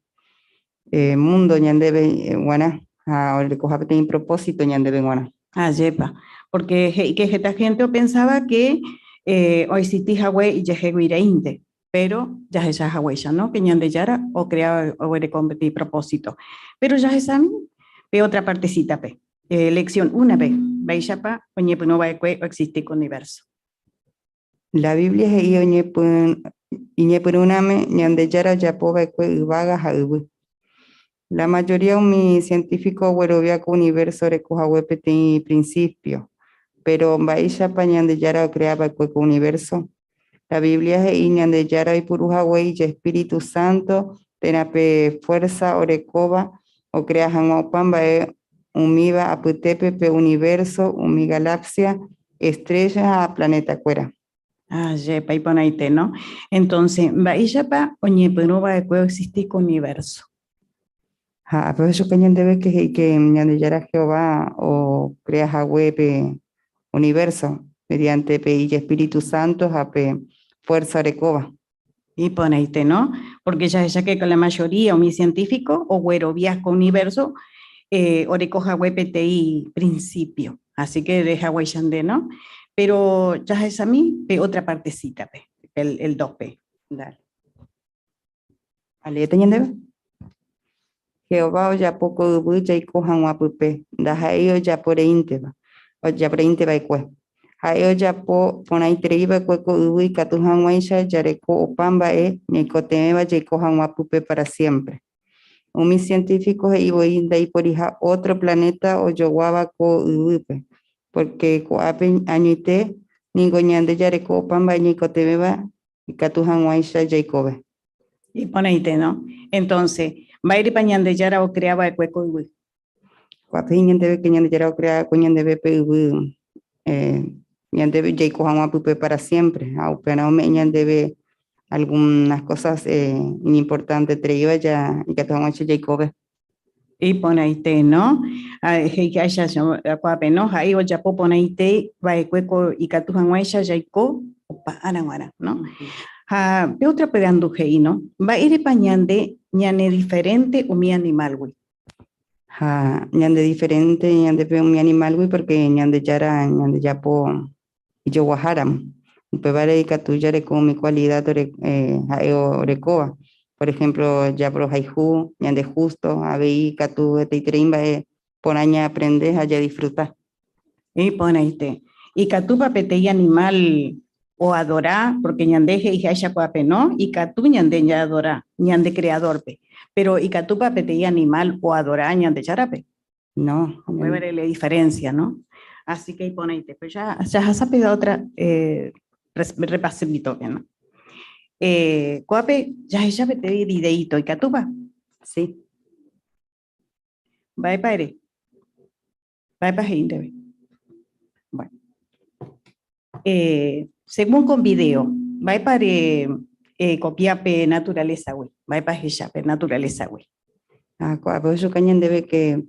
mundo ñandebe guana. Ja, o le cojapete en propósito ñandebe guana. Ah, yepa. Porque que esta gente pensaba que hoy existía Hawái y yeheguireinte. Pero ya es Hawái, ¿no? Que ñande yara o crea o de competir propósito. Pero ya es a mí, ve otra partecita, pe. Lección 1, pe. Baishapa, oñepu no va a existe con universo. La Biblia es y oñepuruname ñande yara yapo va vaga jaubu. La mayoría de mis científicos huerovia con universo recoja huepete principio. Pero baishapa ñande yara creaba con universo. La Biblia es ñande yara y purujahuey y Espíritu Santo, tenape fuerza orecoba, o crea janguapamba umiva aputepe universo, umi galaxia, estrella a planeta cuera. Ah, yepa y ponaite, ¿no? Entonces, baishapa oñepunuba de cueo existir con universo. Ah, pero eso que ñande que ñande yara Jehová o crea jahuepe universo, mediante pe y Espíritu Santo, ape fuerza recoba. Y poneite, ¿no? Porque ya que con la mayoría o mi científico o güero viaja universo, orecoja PTI principio. Así que deja huellande, ¿no? Pero ya es a mí, otra partecita, el 2P. Dale. ¿Alete ñande? Jehová o ya poco ubucha y cojan guapupe. Daja ellos ya por einteba. O ya por einteba y cue. Ayo ya ponai treiba cueco uy catujan waisha yareco opamba ñecotemeba yecojan wapupe para siempre. Un científico y voy de ahí por hija otro planeta o yoguaba co uyupe. Porque coape añuite ningoñande yareco opamba ñecotemeba y catujan waisha yecobe. Y poneite, ¿no? Entonces, va a ir pañande yara o creaba el cueco uy. Coape ñande que ñande yara o creaba coñande bepe uy. Ñandebe Jacob Pupe para siempre, pero me debe algunas cosas importantes traía ya y que tengo hecho Jacob. Y poneite, ¿no? Que haya cuape, ¿no? Ahí o ya poneite va a cueco y catujan guaisha Jacob o pa anaguara, ¿no? Pe otra pegando hei, ¿no? Va ere pañande, ñane diferente o mi animal, güey. Ñande diferente, ñande pe mi animal, güey, porque ñande yara, ñande ya po, y yo guajaram. Pebare y catuyare con mi cualidad, orecoa. Por ejemplo, ya pro haihu, ñande justo, abei catu, teitreimba, ponaña aprender, allá disfrutar. Y ponaite. Y catupa petei animal o adorar, porque ñandeje y haisha cuape, ¿no? Y catu ñande ya adorar, ñande creador, pe. Pero y catupa petei animal o adorar, ñande charape. No. Puede ver la diferencia, ¿no? Así que ahí poneite. Pues ya has pedido otra, repase mi toque, ¿no? Cuape, ya ella petei videito y catupa. Sí. Va para gente. Bueno. Según con video, va para copiar naturaleza, güey. Va para ella, naturaleza, güey. Pues yo cañan debe que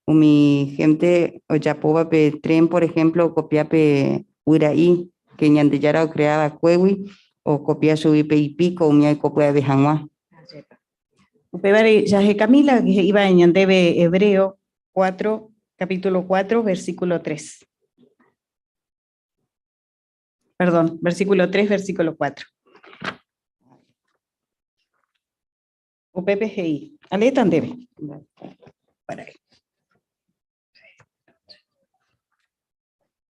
mi gente o yapoba pe tren, por ejemplo, copia pe uraí, que ñande yara o creaba cuewi, o copia su ipe y pico, o mi copia de janua. Upebare Yaje Camila, que iba en Yandebe Hebreo 4, capítulo 4, versículo 3. Perdón, versículo 3, versículo 4. UPPGI. Aletan debe. Para ahí.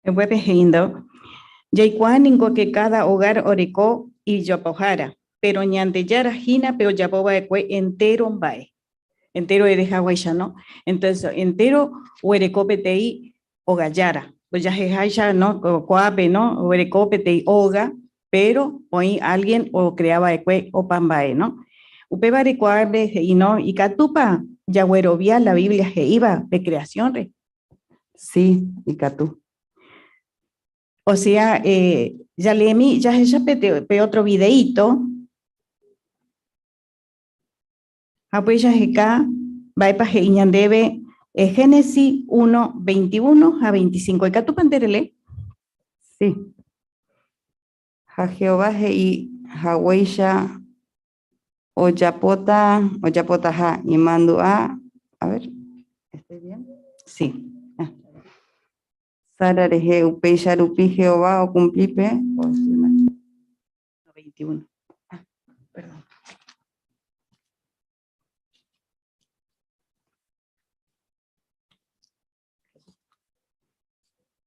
UPPGI, ¿no? Yaikuaningo que cada hogar orecó y yopojara. Pero ñande yara jina, pero yapoba de entero mbae. Entero eres hawaisha, ¿no? Entonces, entero o erecopetei o gallara. Pues ya es ¿no? Coape, ¿no? O erecopetei oga, pero hoy alguien o creaba de o pambae, ¿no? Upebare coabe y no, y catupa, yaguerovia la Biblia que iba de creación, re. Sí, y catu. O sea, ya leí, ya pe otro videíto. Apoya acá, va para Ñandebe, Génesis 1, 21 a 25. ¿Y tú panderele? Sí. Ja Jehová y Haweisha Oyapota ja y mando a ver, ¿estoy bien? Sí. Sara reje upeisha rupi Jehová o cumplipe. 21. Perdón.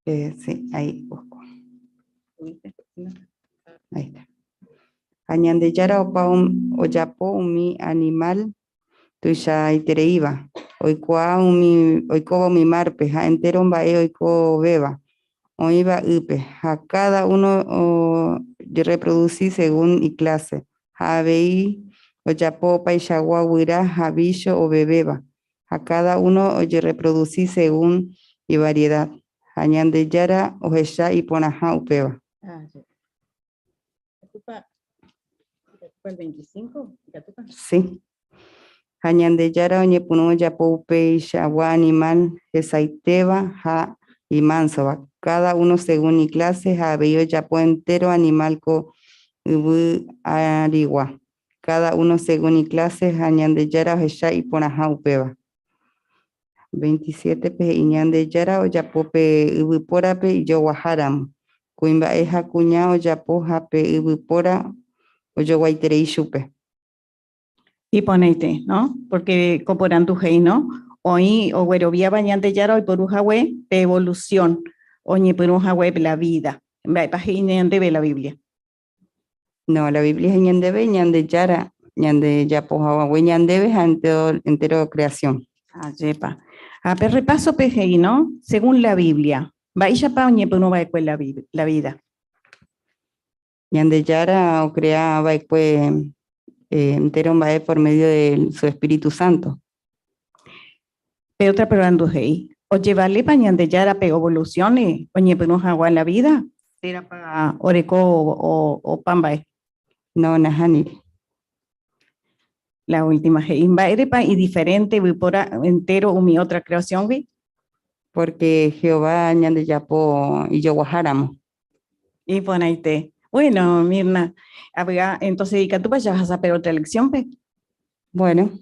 Sí, ahí busco. Ahí está. Añandeyara oyapo umi animal tuya itereiva. Oikoba mi marpe, ja entero mbae oiko beba. Oiba upe. A cada uno reproducí según y clase. Habei oyapo paisagua huira jabillo o bebeba. A cada uno reproducí según y variedad. Añandeyara ojesha y ponaja upeba. ¿El 25? Sí. Añandeyara oñepuno yapo upe shagua animal esaiteba ja y mansova. Cada uno según y clase habeo yapo entero animal co ubu arigua. Cada uno según y clase añandeyara ojesha y ponaja upeba. 27 pe iñandeyara oyapope ubuporape y yo guajaram. Cuimba eja cuña oyapo jape ubupora oyo guaiterei chupe. Y ponete, ¿no? Porque coporan tu hei, ¿no? Hoy o güerovía bañante yara hoy por ujahue pe evolución. Oñe por ujahue la vida. Va pa ñande ve la Biblia. No, la Biblia es ñandebe, ñandeyara, ñande yapo jahue ñandebe entero creación. Yepa. Pero repaso PGI, ¿no? Según la Biblia. Va y ya pa oñe por va la vida. Ñandeyara o crea va entero va por medio de su Espíritu Santo. Pero otra pregunta hei. O llevarle pa ñandeyara pe evoluciones, oñe por jahue la vida. Era para oreco o pambae. No, najani. La última Jeimba Erepa y diferente por entero o mi otra creación, güey. Porque Jehová ñande yapo y yo guajaramo. Y ponaite, Bueno, Mirna, entonces, ¿y tú ya vas a hacer otra lección, pe? Bueno.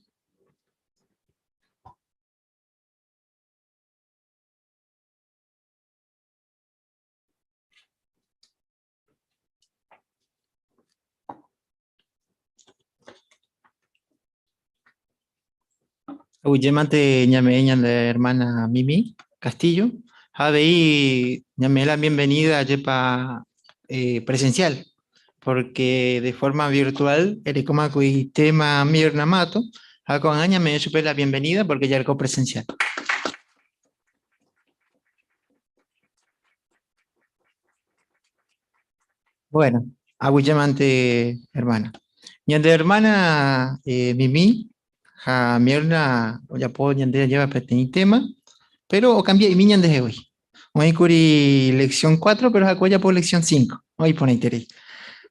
Uyemante ñame la hermana Mimi Castillo. Habei ñame la bienvenida yepa presencial, porque de forma virtual eres como que tema Mirna Mato, con aña me supe la bienvenida porque ya era presencial. Bueno, Uyemante hermana. Ñande hermana Mimi, ja Mirna, ya puedo ñande lleva peteni tema, pero o cambié y mi ñande hoy. Hoy curi lección 4, pero ya por lección 5. Hoy pone interés.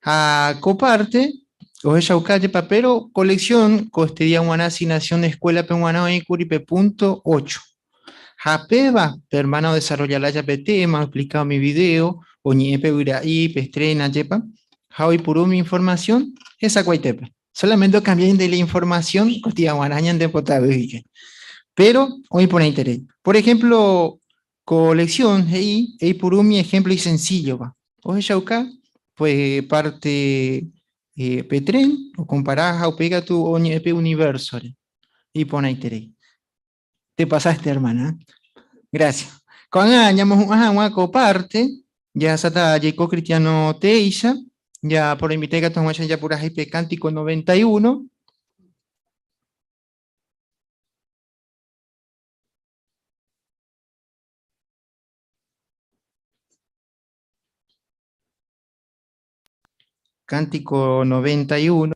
A coparte, o ella calle papero, colección, costería una asignación de escuela peruana hoy curi punto 8. Japeba, hermano desarrolla la llave tema, explicado mi video, o ñepe y pestrena, yepa. Hoy por mi información, esa cuaitepa. Solamente cambié de la información, costilla guaraña de potable. Pero hoy pone interés. Por ejemplo, colección, ahí por un ejemplo y sencillo, va. O ella pues parte petren, o comparar o pega tu oñepe universo, y pone interés. Te pasaste, hermana. Gracias. Cuando añamos una coparte, ya sata Jacob Cristiano Teisa, ya por invitar a tomar ya por ahí cántico 91. Cántico 91.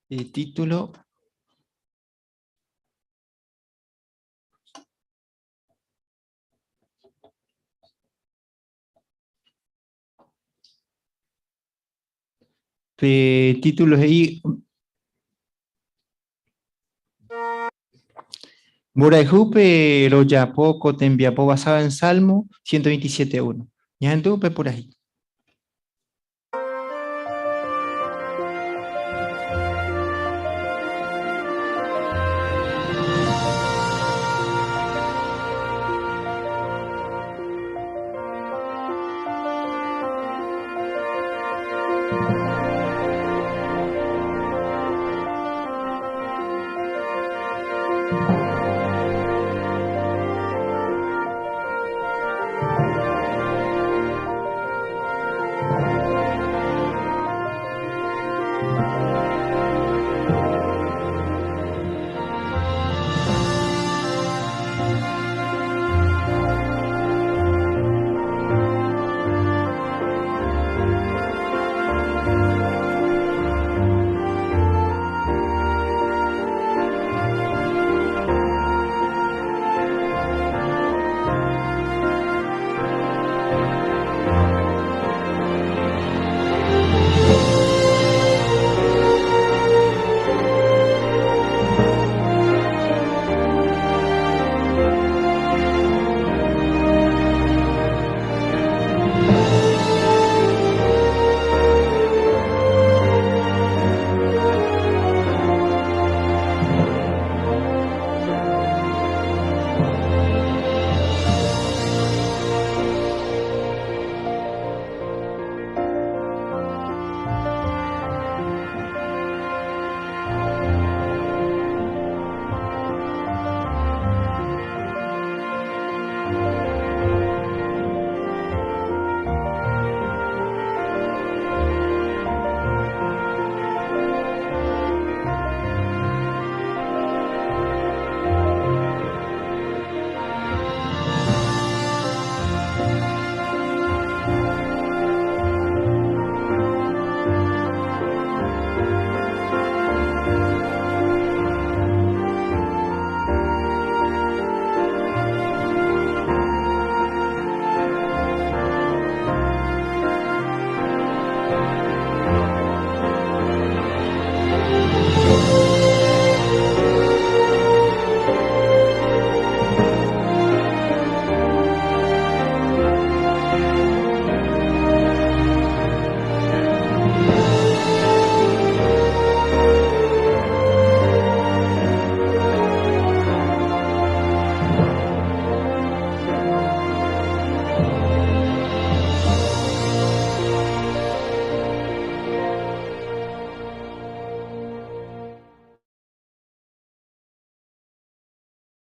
El título. Títulos ahí. Boraijupe lo yapo cotembiapo basado en Salmo 127.1. Ya anduve por ahí.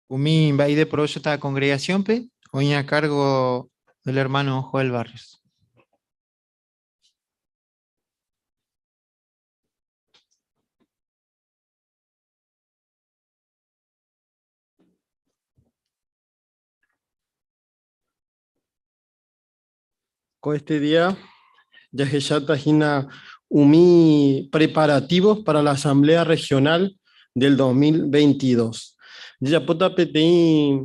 Umi va de por hoyo esta congregación, pe, hoy a cargo del hermano Joel Barrios. Con este día, ya que ya tajina umi preparativos para la Asamblea Regional del 2022. Ya pota petei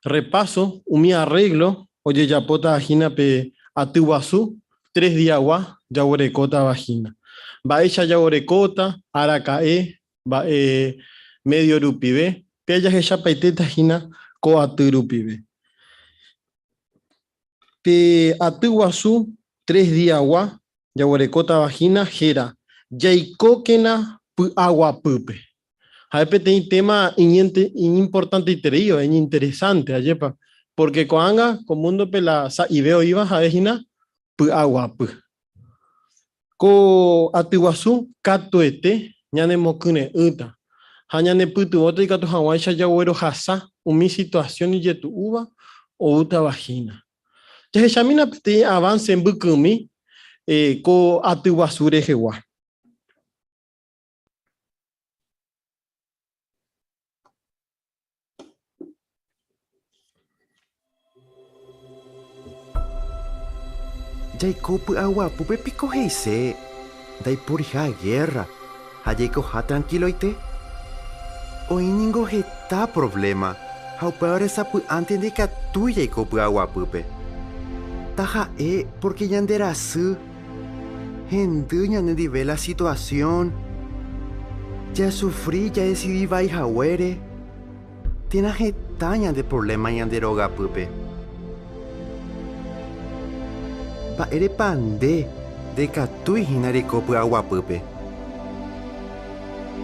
repaso, umi arreglo, oye ya pota ajina pe atuazú, 3 días agua, ya orecota vagina. Va ella ya orecota, aracae, va medio rupibe, pe ya que ya peite tajina co aturupibe. Pe atuazú, 3 días agua, ya orecota vagina, jera, ya icóquena agua pupe. A veces tem tema importante y terío, es interesante, ayepa, porque coanga, con mundo pela y veo iba a vejina, agua pu. Ko atuazú, katuete, ñane mokune uta. Hañane putu otra y katu hawaisha ya huero hasa, umi situación y yetu uva o uta vagina. Ya jamina pete avance en bukumi, ko atuazú rejewa. Jacob agua pupe pico heise. Dai purija guerra. Hayeko ha tranquilo ite. Hoy ningo heta problema. Hau peor esa pu antes de que tu Jacob agua pupe. Taja porque yandera su. Henduña no dive la situación. Ya sufrí, ya decidí vai jawere. Tiene hetaña de problema yanderoga pupe. Pa ere pande de katui hinare kopu agua pupe.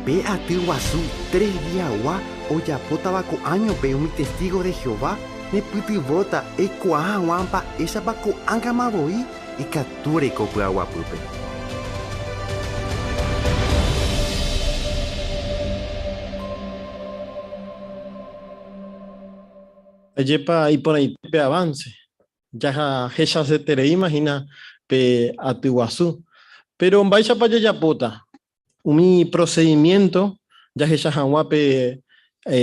Pe atuazú 3 días agua o ya potaba co año pe un testigo de Jehová ne puti bota e coa wampa esa pa co anga maboi y kature kopu agua pupe. Ayepa y por ahí pe avance. Ya se te imagina pe atuazú. Pero en Baixa para Yapota, un procedimiento, ya que pe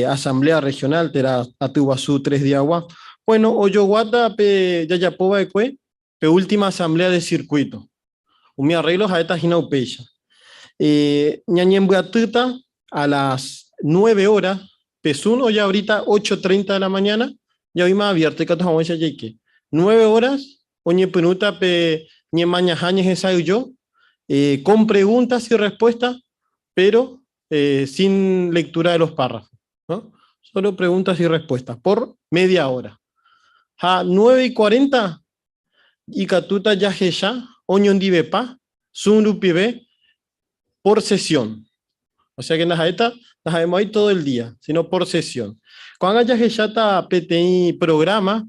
Asamblea Regional, tera atuazú 3 días agua. Bueno, Oyoguata pe Yayapoba ekue, pe última asamblea de circuito. Un arreglo a esta gina upecha. Ñañembuatuta a las 9 horas, pesun o ya ahorita 8:30 de la mañana, ya hoy más abierto, que todos 9 horas, oñe penuta pe ñe mañajañes esa yo, con preguntas y respuestas, pero sin lectura de los párrafos, ¿no? Solo preguntas y respuestas por media hora. A 9:40, y catuta ya jeya, oñon divepa, sunrupibe, por sesión. O sea que en la jaeta, la sabemos ahí todo el día, sino por sesión. Cuando haya jeyata PTI programa,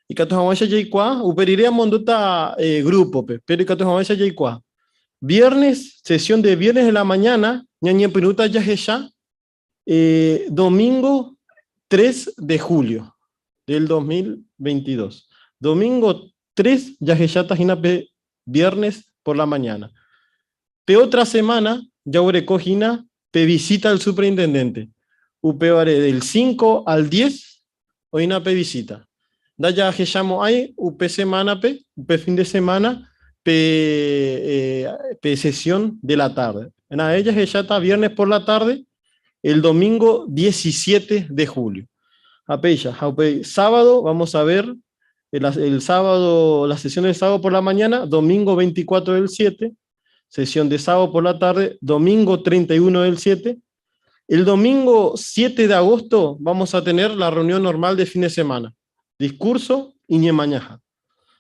y que tu hawaisha jaikwa, uperiría monduta grupo, pero que tu hawaisha jaikwa. Viernes, sesión de viernes de la mañana, ñañe penuta yajesha, domingo 3 de julio del 2022. Domingo 3, yajesha tajina viernes por la mañana. Pe otra semana, ya recogina, pe visita al superintendente. Upeare del 5 al 10, hoy una pe visita. Da ya que llamo ahí, upe semana, upe fin de semana, pe sesión de la tarde. En ella ya está viernes por la tarde, el domingo 17 de julio. Sábado, vamos a ver, el sábado, la sesión del sábado por la mañana, domingo 24 del 7, sesión de sábado por la tarde, domingo 31 del 7. El domingo 7 de agosto vamos a tener la reunión normal de fin de semana. Discurso y ñemañaja.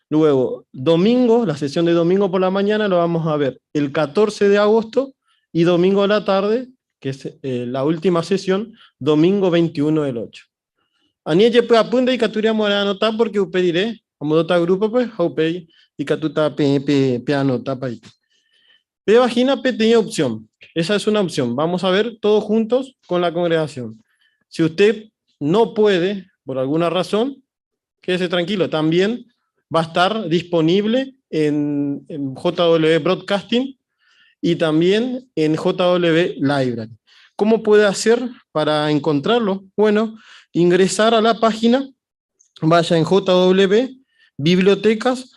Luego, domingo, la sesión de domingo por la mañana lo vamos a ver el 14 de agosto y domingo de la tarde, que es la última sesión, domingo 21 del 8. Anielle pues apunta y caturiamos a anotar porque pediré, como otro grupo, pues, y catuta pe anotar para ahí. Pe vagina pe tenía opción. Esa es una opción. Vamos a ver todos juntos con la congregación. Si usted no puede, por alguna razón, quédese tranquilo, también va a estar disponible en JW Broadcasting y también en JW Library. ¿Cómo puede hacer para encontrarlo? Bueno, ingresar a la página, vaya en JW, bibliotecas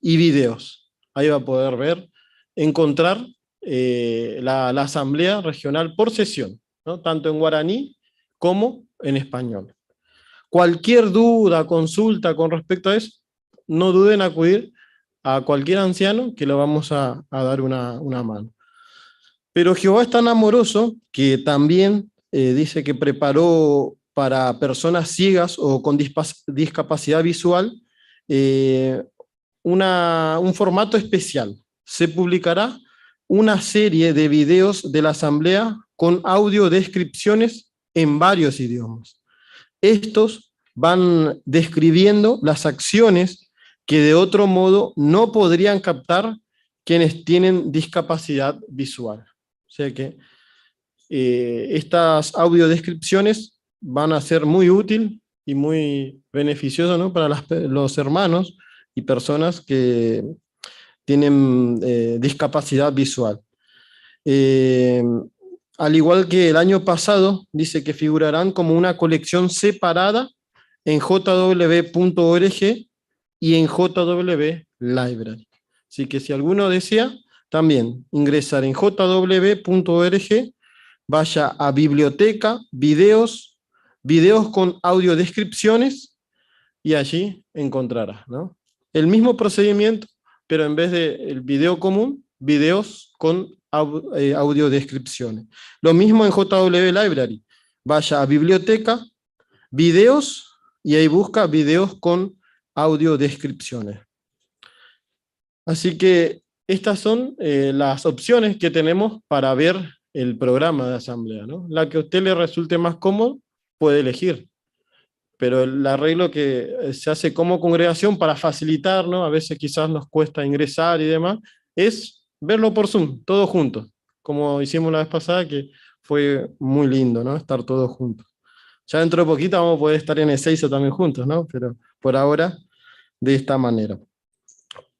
y videos. Ahí va a poder ver, encontrar la asamblea regional por sesión, ¿no? Tanto en guaraní como en español. Cualquier duda, consulta con respecto a eso, no duden en acudir a cualquier anciano que le vamos a dar una mano. Pero Jehová es tan amoroso que también dice que preparó para personas ciegas o con discapacidad visual un formato especial. Se publicará una serie de videos de la asamblea con audiodescripciones en varios idiomas. Estos van describiendo las acciones que de otro modo no podrían captar quienes tienen discapacidad visual. O sea que estas audiodescripciones van a ser muy útil y muy beneficiosas, ¿no? Para los hermanos y personas que tienen discapacidad visual. Al igual que el año pasado, dice que figurarán como una colección separada en jw.org y en JW Library. Así que si alguno desea, también ingresar en jw.org, vaya a biblioteca, videos con audiodescripciones y allí encontrará, ¿no? El mismo procedimiento, pero en vez del video común, videos con audiodescripciones. Lo mismo en JW Library. Vaya a biblioteca, videos, y ahí busca videos con audiodescripciones. Así que estas son las opciones que tenemos para ver el programa de asamblea, ¿no? La que a usted le resulte más cómodo, puede elegir. Pero el arreglo que se hace como congregación para facilitar, ¿no? A veces quizás nos cuesta ingresar y demás, es verlo por Zoom, todos juntos, como hicimos la vez pasada, que fue muy lindo, ¿no? Estar todos juntos. Ya dentro de poquito vamos a poder estar en Ezeiza también juntos, ¿no? Pero por ahora, de esta manera.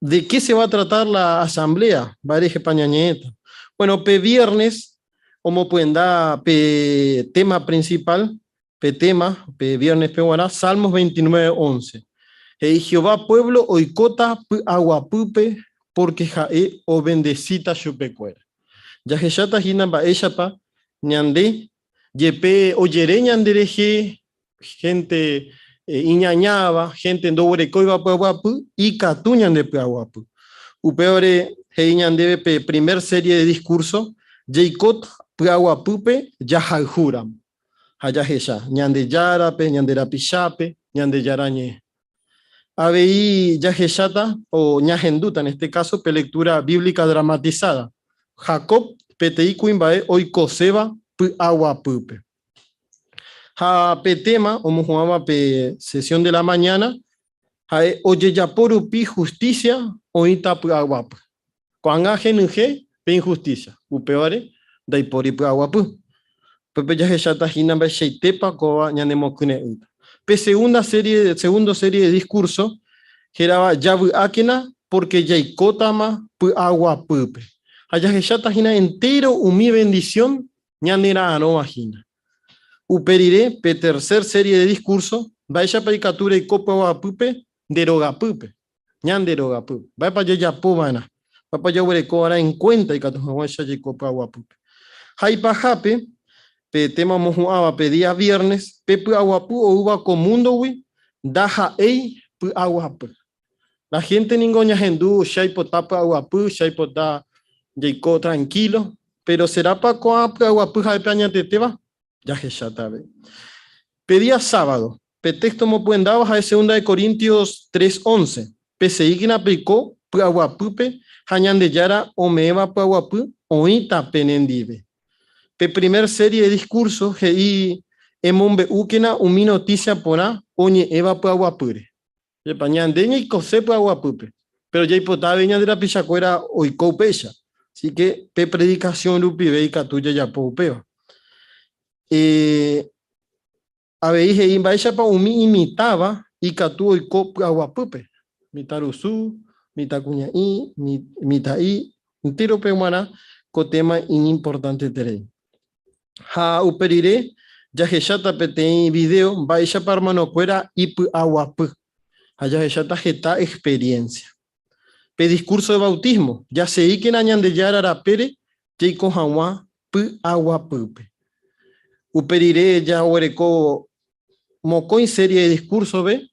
¿De qué se va a tratar la asamblea? Vareje Pañañeta. Bueno, viernes, como pueden dar tema principal, tema, viernes peguará, Salmos 29:11. Jehová pueblo oikota aguapupe porque jae o bendecita chupecuera. Yajeyata hinamba ellapa ñande yepe oyere ñandereje gente iñañaba gente ndoborecoiba puaguapu y catuñan de puaguapu. Upeore heiñandebe primer serie de discurso Jacob puaguapupe yajaljuram. Hayajesha ñande yarape ñande rapichape ñande yarañe. Abei yajeshata o ñajenduta en este caso lectura bíblica dramatizada. Jacob PTI Cuimbae hoy coseba agua pupe. Ha petema o mujama pe sesión de la mañana. Hae oye yaporu pi justicia o ita agua pu. Cuanga genuge pe injusticia. Upeore daipori agua pu. Pepe yajeshata hinamba sheitepa koa ñanemokune uta. Segundo serie de discurso, geraba yabu akena porque yaikotama pu agua pupe. Ayajeshata hina entero umi bendición ñanera no vagina. Uperire pe tercer serie de discurso, vaya pa ikatura y copa agua pupe, deroga pupe. Ñan deroga pupe. Vaya pa yayapubana. Vaya pa yabureko ahora en cuenta y katuhawaisha y copa agua pupe. Haipa jape, tema mojuaba pedía viernes pepe aguapu o uva comundo wi daja ei pu aguapu la gente ningoña hendú shaipo tapa aguapu shaipo da yeiko tranquilo pero será pa coa aguapu jaipaña teteba ya que ya tabe pedía sábado texto mo pueden dar a 2 de Corintios 3:11 peseigna aplicó pu aguapupe hañan de yara o meva pu aguapu o ita penendive. Primer serie de discursos que emombe ukena umi noticia pona oñe eva puaguapure. Le pañan deña y cose puaguapupe. Pero ya hipotaba veña de la pichacuera oiko pecha. Así que predicación lupi veica tuya ya poupeo. Aveí heí mba'éichapa umi imitava ikatu oiko py'aguapýpe. Mitarusu, mitakuña'i, mita'i, entero peguara con tema importante terei. Ha uperire jahecháta peteĩ video mba'éichapa armanokuéra ipy'aguapy. Ha jahecháta heta experiencia. Pe discurso de bautismo, ya sei que Ñandejára Arapére jaiko hag̃ua py'aguapýpe. Uperire ya oguereko mokõi serie de discurso ve,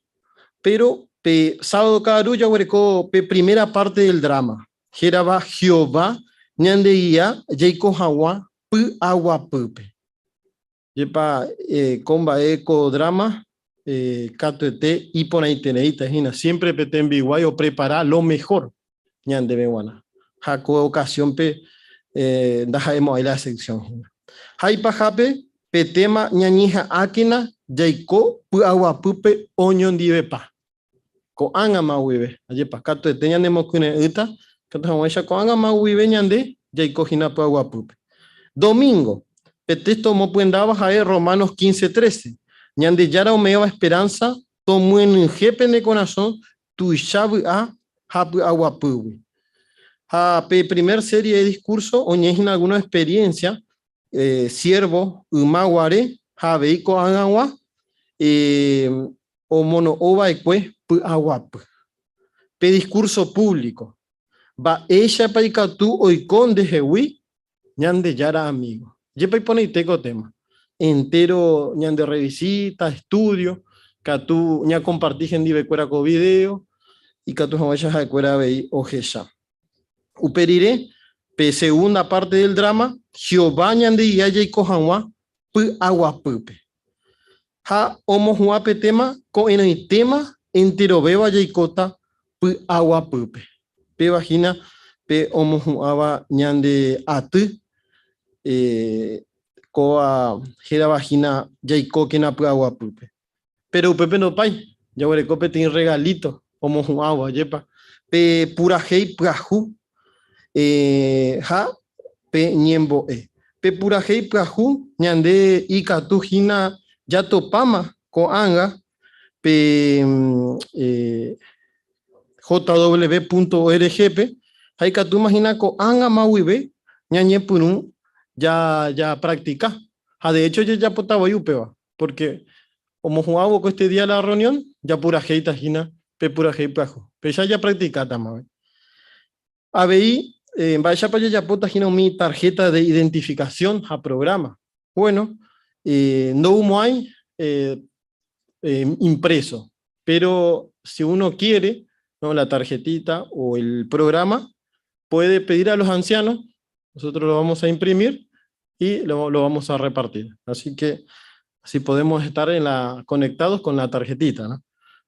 pero pe sábado karu ya oguereko pe primera parte del drama. Hérava Jehová ñande'ia jaiko hag̃ua py'aguapýpe. Jepa komba'éko drama katuete iporãitereíta hína. Siempre petembiguái o preparar lo mejor ñandeveguána. Ha ko ocasión pe ndaha'emo'ãi la sección. Haipahápe pe tema ñañeha'ãkena jaiko py'aguapýpe oñondivepa. Ko'ãngama guive. Ajepa katuete ñanemokyrẽ'ỹta katuhag̃uáicha ko'ãngama guive ñande jaikohína py'aguapýpe. Domingo, pe texto omopyendava ha'e Romanos 15:13. Ñandejára oméva esperanza tomynyhépe ne corazón tuicha vy'a ha py'aguapýgui. Ha pe primer serie de discurso oñehína alguna experiencia siervo ymaguare ha avei ko'ãg̃agua omono'õva'ekue py'aguapy. Pe discurso público mba'éichapa ikatu oiko ndehegui Ñandejára amigo. Jepa iponeínteko tema. Entero ñande revisita, estudio, katu ña compartí hendivekuéra ko video y katu hag̃uáicha ha'ekuéra avei ohecha. Uperire pe segunda parte del drama, Jehová ñande'ia jaiko hag̃ua py'aguapýpe. Ha omohu'ã pe tema ko'ẽrõi tema enterovéva jaikóta py'aguapýpe. Pevahína pe omohu'ãva ñande aty koa heravahína jaikókena py'aguapýpe. Pero upépe ndopái, jaguereko peteĩ regalito omohu'ãvo ajépa pe purahéi pyahu ha pe ñembo'e. Pe purahéi pyahu ñande ikatuhína jatopáma ko'ãnga pe jw.org-pe ha ikatumahína ko'ãngama guive ñañepyrũ ya practica. Ha de hecho ya japotavoi upéva, porque omohu'ãvo ko este día la reunión ya purahéitahína pe purahéi pyahu. Pecha ya practicátamave. Avei mba'éichapa jajapótahína umi tarjeta de identificación ha programa. Bueno, no hay impreso, pero si uno quiere, ¿no?, la tarjetita o el programa, puede pedir a los ancianos, nosotros lo vamos a imprimir y lo vamos a repartir. Así que así podemos estar conectados con la tarjetita, ¿no?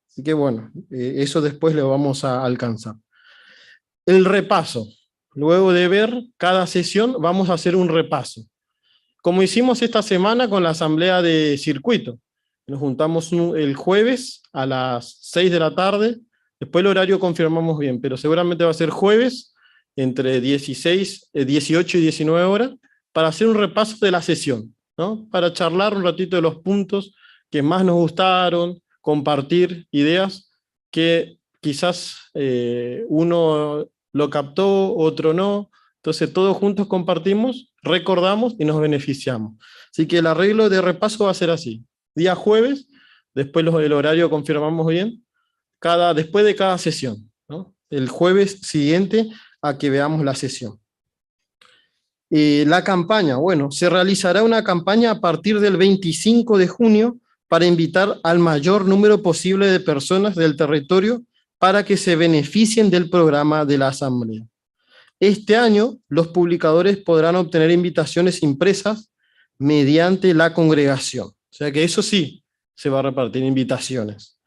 Así que bueno, eso después lo vamos a alcanzar. El repaso. Luego de ver cada sesión, vamos a hacer un repaso. Como hicimos esta semana con la asamblea de circuito. Nos juntamos el jueves a las 6 de la tarde. Después el horario confirmamos bien, pero seguramente va a ser jueves entre 18 y 19 horas para hacer un repaso de la sesión, ¿no? Para charlar un ratito de los puntos que más nos gustaron, compartir ideas que quizás uno lo captó, otro no. Entonces todos juntos compartimos, recordamos y nos beneficiamos. Así que el arreglo de repaso va a ser así. Día jueves, después el horario confirmamos bien, después de cada sesión, ¿no? El jueves siguiente a que veamos la sesión. La campaña, bueno, se realizará una campaña a partir del 25 de junio para invitar al mayor número posible de personas del territorio para que se beneficien del programa de la Asamblea. Este año, los publicadores podrán obtener invitaciones impresas mediante la congregación. O sea que eso sí, se va a repartir invitaciones.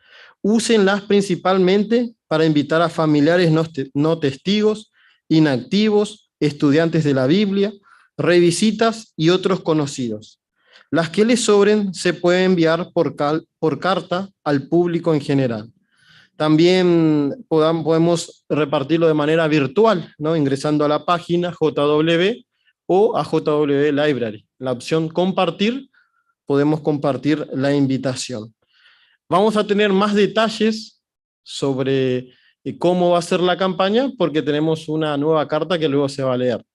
Úsenlas principalmente para invitar a familiares no testigos, inactivos, estudiantes de la Biblia, revisitas y otros conocidos. Las que les sobren se pueden enviar por carta al público en general. También podemos repartirlo de manera virtual, ¿no?, ingresando a la página JW o a JW Library. La opción compartir podemos compartir la invitación. Vamos a tener más detalles sobre cómo va a ser la campaña porque tenemos una nueva carta que luego se va a leer.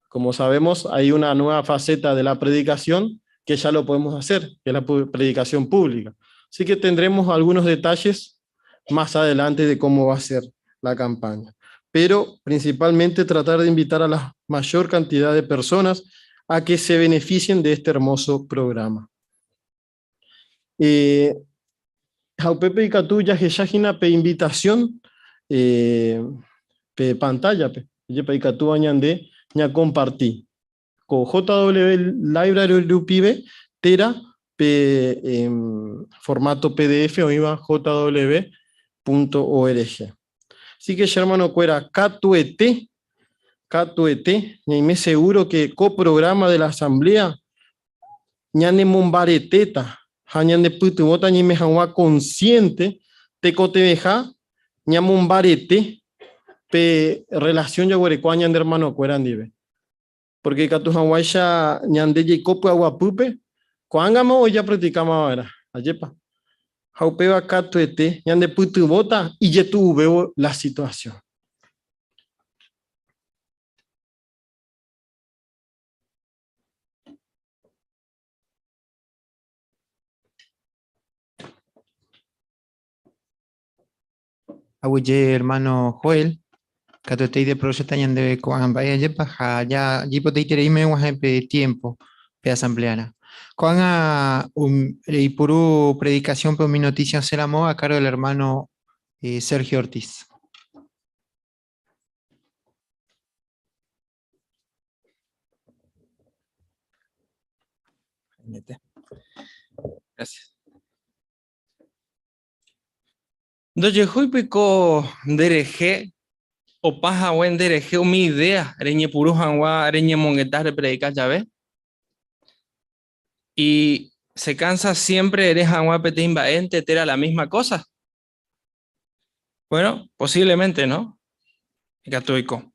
Como sabemos, hay una nueva faceta de la predicación que ya lo podemos hacer, que es la predicación pública. Así que tendremos algunos detalles más adelante de cómo va a ser la campaña. Pero principalmente tratar de invitar a la mayor cantidad de personas a que se beneficien de este hermoso programa. Jaupepe y Catuya, Jeshajina, pe invitación, pe pantalla, pe Catu añande, ña compartí. Con JW Library Lupibe, Tera, pe formato PDF o iba jw.org. Así que, hermano, cuera Catuete, y me seguro que coprograma de la asamblea, ñane mombareteta, hañan de putubota ñi me hanwa consciente, te cotebeja, ñamombarete, pe relación ya huerecuañan de hermano cuerandive. Porque catu hanwaisha ñande ye copo aguapupe, cuángamo o ya practicamos ahora, ayepa. Jaupeba catuete, ñande putubota y ye tu veo la situación. Abuye hermano Joel, Catotei de proyecto de Coambaya Yepa, ya Jipoteitere y me de tiempo, pe asambleana. Coanga Ipuru predicación por mi noticia seramo a cargo del hermano Sergio Ortiz. Gracias. Doye hoy pico dereje o paja buen dereje mi idea reñe puru hanwa reñe mongetas de predicar ya ves. Y se cansa siempre eres hanwa petimba ente era la misma cosa. Bueno, posiblemente, ¿no? Catuico.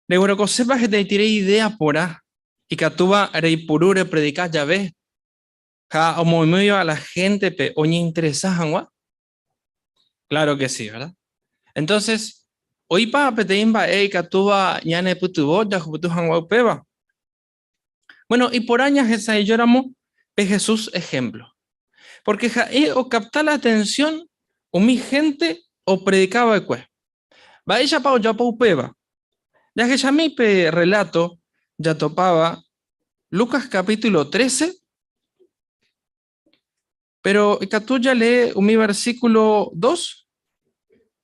De bueno, que sepas que te tiré idea por ahí y que tú vas a reipurure predicar ya ves. Ja, o muy a la gente pe oñe interesa hanwa. Claro que sí, ¿verdad? Entonces, hoy para peteimba que tú vas ñane putubo ya juputu hanwa peba. Bueno, y por años esa y lloramos de Jesús ejemplo. Porque ja, o captar la atención o mi gente o predicaba de cue. Va ella pa o ya pa upeba. Ya que ya mi pe relato ya topaba Lucas capítulo 13. Pero tú ya lee mi versículo 2,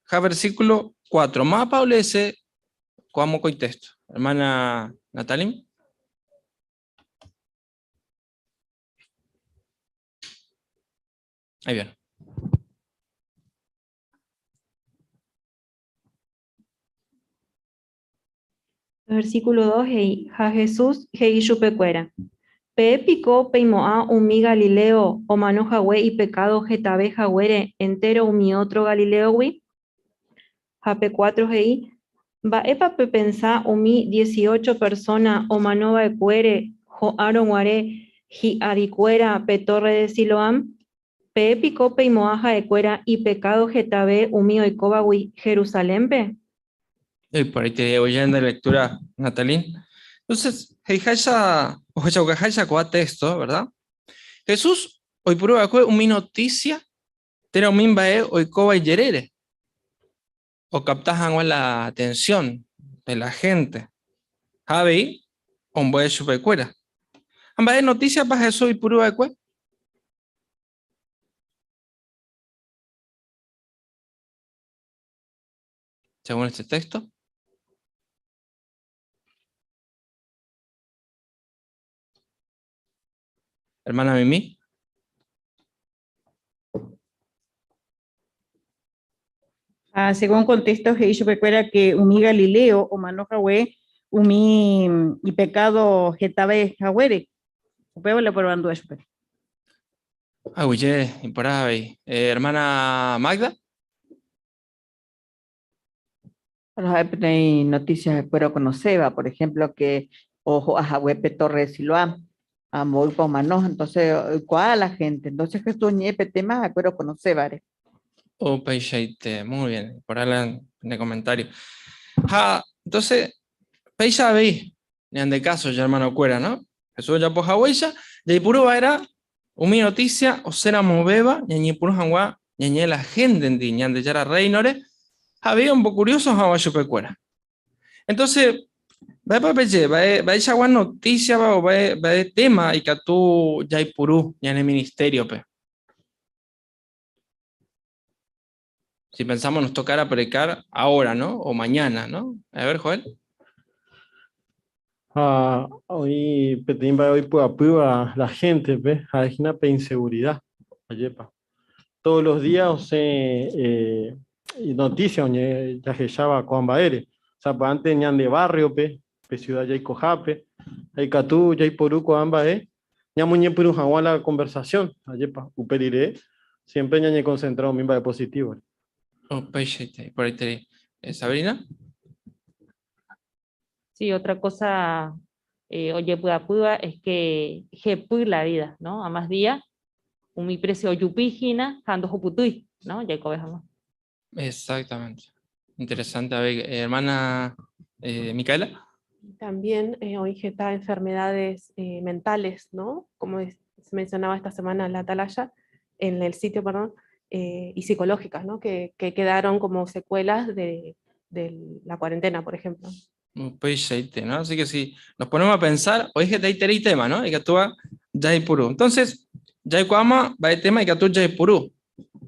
ja versículo 4. Más Pablo ese, como coi texto. Hermana Natalie. Ahí viene. Versículo 2, ja Jesús, hei chupecuera. Pe pico peimoa umi Galileo, o mano jahue y pecado jetabe jahuere, entero umi otro Galileo wi. Jape 4 hei, va epa pe pensa umi 18 persona o mano va ecuere, jo aaron guare, ji adicuera pe torre de Siloam. Pe pico peimoa jaecuera y pecado jetabe umi oikoba wi Jerusalén pe. Y por ahí te oyendo de lectura, Natalín. Entonces, o texto, ¿verdad? Jesús, hoy prueba una noticia, pero un hoy coba y yerere. O captajan la atención de la gente. Javi, un buen supercuera. Ambas noticias para Jesús y prueba de cue. Según este texto. Hermana Mimi. Según contexto, Jesús recuerda que umi Galileo o mano jahue, umi y pecado jetabe jahuere. Upeo le probando eso. Oye, y por ahí. Hermana Magda. Hay noticias que puedo conocer, por ejemplo, que ojo a Jahuepe Torre de Siloam, amor pa manos, entonces, ¿cuál la gente? Entonces, que esto ñepe temas, pero conoce varios. O Peixeite, muy bien, por ahí en el comentario. Entonces, Peixa veis, ni de caso ya hermano cuera, ¿no? Jesús ya por Hawaiia, y puro era una noticia, o será moveba, y puro hangua, y la gente en ti, de ya reinore, había un poco curioso Hawaiio pecuera. Entonces, va para peche, va a una noticia, va de tema, y que tú ya hay purú, ya en el ministerio, pe. Si pensamos nos tocará predicar ahora, ¿no? O mañana, ¿no? A ver, Joel. Hoy petimba hoy pues aprueba la gente, ¿ves? Hay una inseguridad. Ayepa. Todos los días, o sea, noticias, ya que estaba con Baere. O sea, pues antes ñan de barrio, ciudad ya hay cojape, hay catú, ya hay poruco, ambae. Ya muy por un la conversación. Ayepa, uperiré. Siempre ya concentrado mimba de positivo. Oh, Peixeite, por ahí te. Sabrina. Sí, otra cosa, oye, puda, es que jepuy la vida, ¿no? A más día, un mi precio yupígina, jando joputui, ¿no? Ya cobejamos. Exactamente. Interesante. A ver, hermana Micaela. También hoy está enfermedades mentales, ¿no? Como se mencionaba esta semana en la atalaya, en el sitio, perdón, y psicológicas, ¿no? Que quedaron como secuelas de la cuarentena, por ejemplo. Peixeite, ¿no? Así que si nos ponemos a pensar, hoy es que hay tema, ¿no? Y que actúa ya hay purú. Entonces, ya hay cuama, va el tema y que actúa ya hay purú.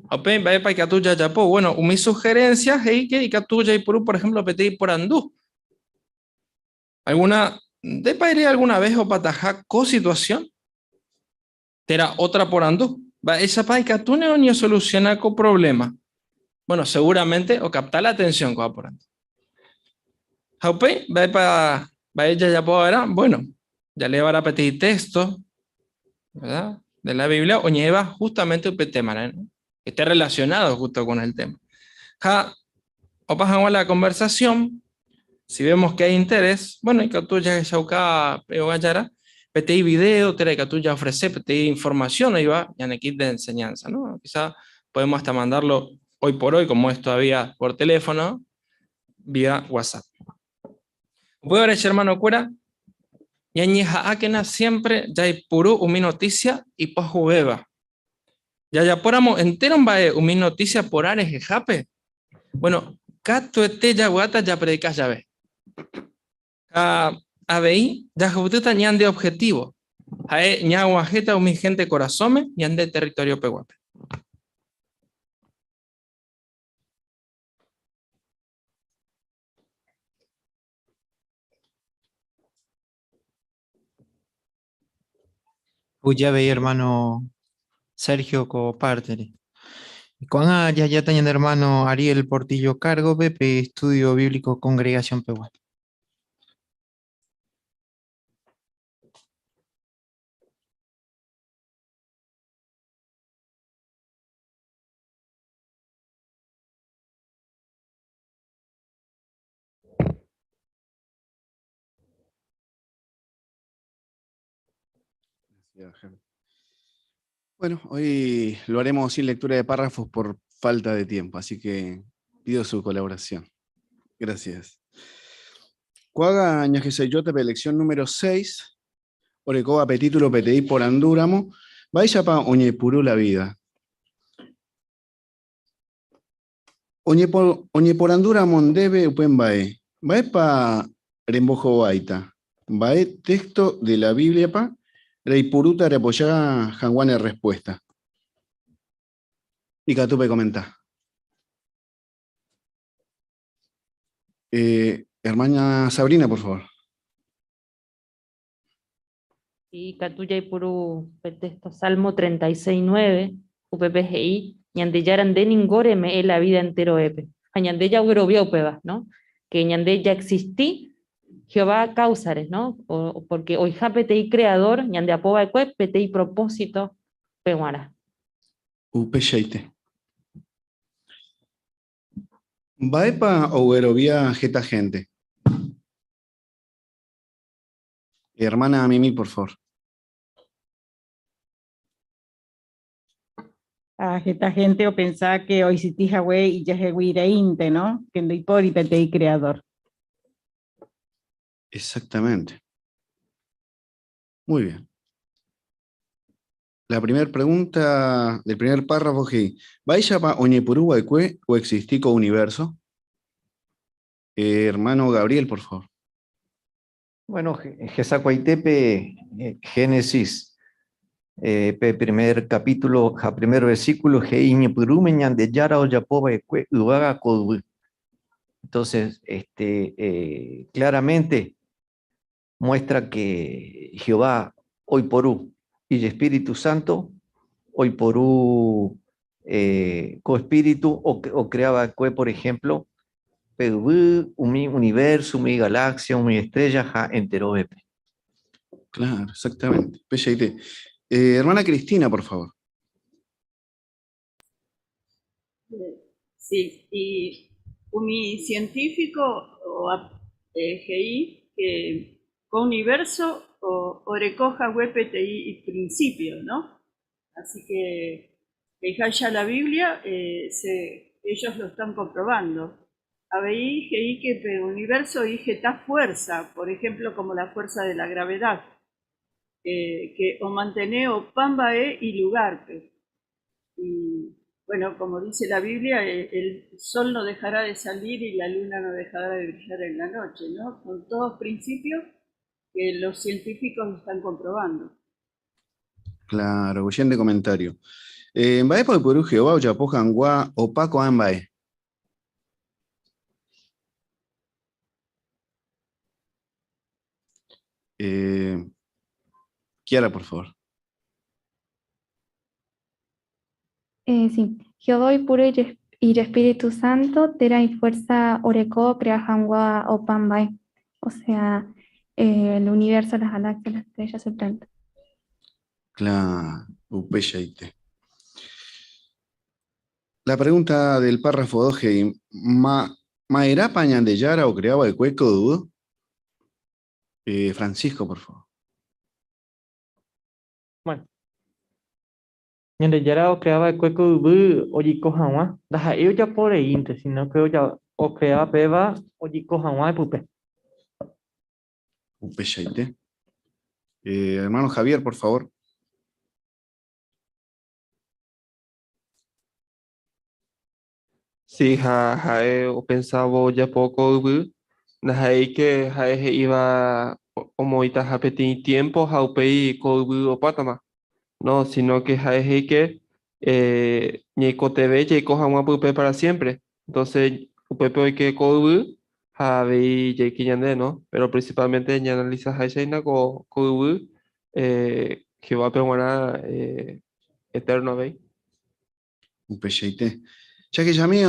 Va a para que actúa ya po. Bueno, mi sugerencia es que actúa ya hay purú, por ejemplo, petí por andú. ¿Alguna, de paire alguna vez o pataja co situación? Tera otra por andú. Va, esa pa que tú no ni soluciona con problema. Bueno, seguramente o captar la atención con por andú. Jaupe, va ella ya puedo ver, bueno, ya le va a repetir texto, ¿verdad? De la Biblia, o lleva justamente un tema, ¿no? Que esté relacionado justo con el tema. O pasamos a la conversación, si vemos que hay interés, bueno, y que tú ya shauka pero gallara, pete video, tere que tú ya ofrece, pete información, ahí va, ya en equipo de enseñanza, ¿no? Quizá podemos hasta mandarlo hoy por hoy, como es todavía por teléfono, vía WhatsApp. Puedo ver, hermano Cuera, ñañeja akena siempre ya hay puro mi noticia y pa jubeba. Ya poramos entero mi noticia por ares de jape. Bueno, cato ya guata ya predicas ya ve. A veí ya jubututa ñan de objetivo. Ae ña guajeta mi gente corazome ñan de territorio peguape. Ya veía hermano Sergio Copártere. Cuando ya tenían hermano Ariel Portillo Cargo, Pepe Estudio Bíblico Congregación Pehual. Bueno, hoy lo haremos sin lectura de párrafos por falta de tiempo, así que pido su colaboración. Gracias. Cuaga Ñajeseyote, elección número 6, Orecoa Petítulo PTI por Andúramo, vaya pa Oñepurú la vida. Oñe por Andúramo debe upen bae. Bae pa Rembojo Baita. Bae texto de la Biblia pa. Rey Puruta repoya Janguane respuesta. Y Catupe comenta. Hermana Sabrina, por favor. Y Catuya y Puru, texto Salmo 36:9, UPPGI, ñandeyaran de ningore me la vida entero epe. Añandeya ugrobio peba, ¿no? Que ñandeya existí, Jehová causares, ¿no? Porque hoy PTI creador, ñande apoba ecuep, PTI propósito, peguara. Upesheite. Baepa o Verovía Geta Gente. Hermana Mimi, por favor. a esta gente o pensaba que hoy si tija güey y ya es inte, ¿no? Que no hay por y petei creador. Exactamente. Muy bien. La primera pregunta del primer párrafo que ¿vaya pa oñepurú guaycue o existico universo? Hermano Gabriel, por favor. Bueno, Jesacuaitepe, Génesis, primer capítulo, primer versículo, Geiñepurumeñan de Yara o Yapoba Uaga Kodwu. Entonces, claramente muestra que Jehová hoy porú y el Espíritu Santo hoy porú coespíritu o creaba por ejemplo un universo, una galaxia, una estrella entero. Claro, exactamente. Hermana Cristina, por favor. Sí, y un científico o GI que con universo o recoja huepetei y principio, ¿no? Así que ya la Biblia, ellos lo están comprobando. Habéis que el universo está fuerza, por ejemplo, como la fuerza de la gravedad, que o mantener o pambae y lugar. Y bueno, como dice la Biblia, el sol no dejará de salir y la luna no dejará de brillar en la noche, ¿no? Son todos principios que los científicos están comprobando. Claro, bien de comentario. ¿Mbae por Perú Jehová o Yapojangua o Paco Ambae? Kiara, por favor. Sí, Jehová y puro y Espíritu Santo, tera y fuerza oreco, crea hangua o pambay. O sea, el universo, las galaxias, las estrellas, el planeta. Claro, upeyaite. La pregunta del párrafo 2, ¿Maera pañan de Yara o creaba el cueco dudo? Francisco, por favor. Bueno. Ñande Yara o creaba el cueco dudo o yico jamás. Daja yo ya por el inte, sino que ya o creaba peba o yico jamás pupe. Upeyaite. Hermano Javier, por favor. Sí, o pensaba ya poco, ahí que iba como ita japeti tiempo, jaupei colbu o patama. No, sino que que ñeco TV, ñeco jamás pupe para siempre. Entonces, upepe hoy que colbu, javei ñequi ñande, ¿no? Pero principalmente ña analiza jaishaina colbu, que va a peguar eterno, ¿veis? Upeyaite. Ya que llamé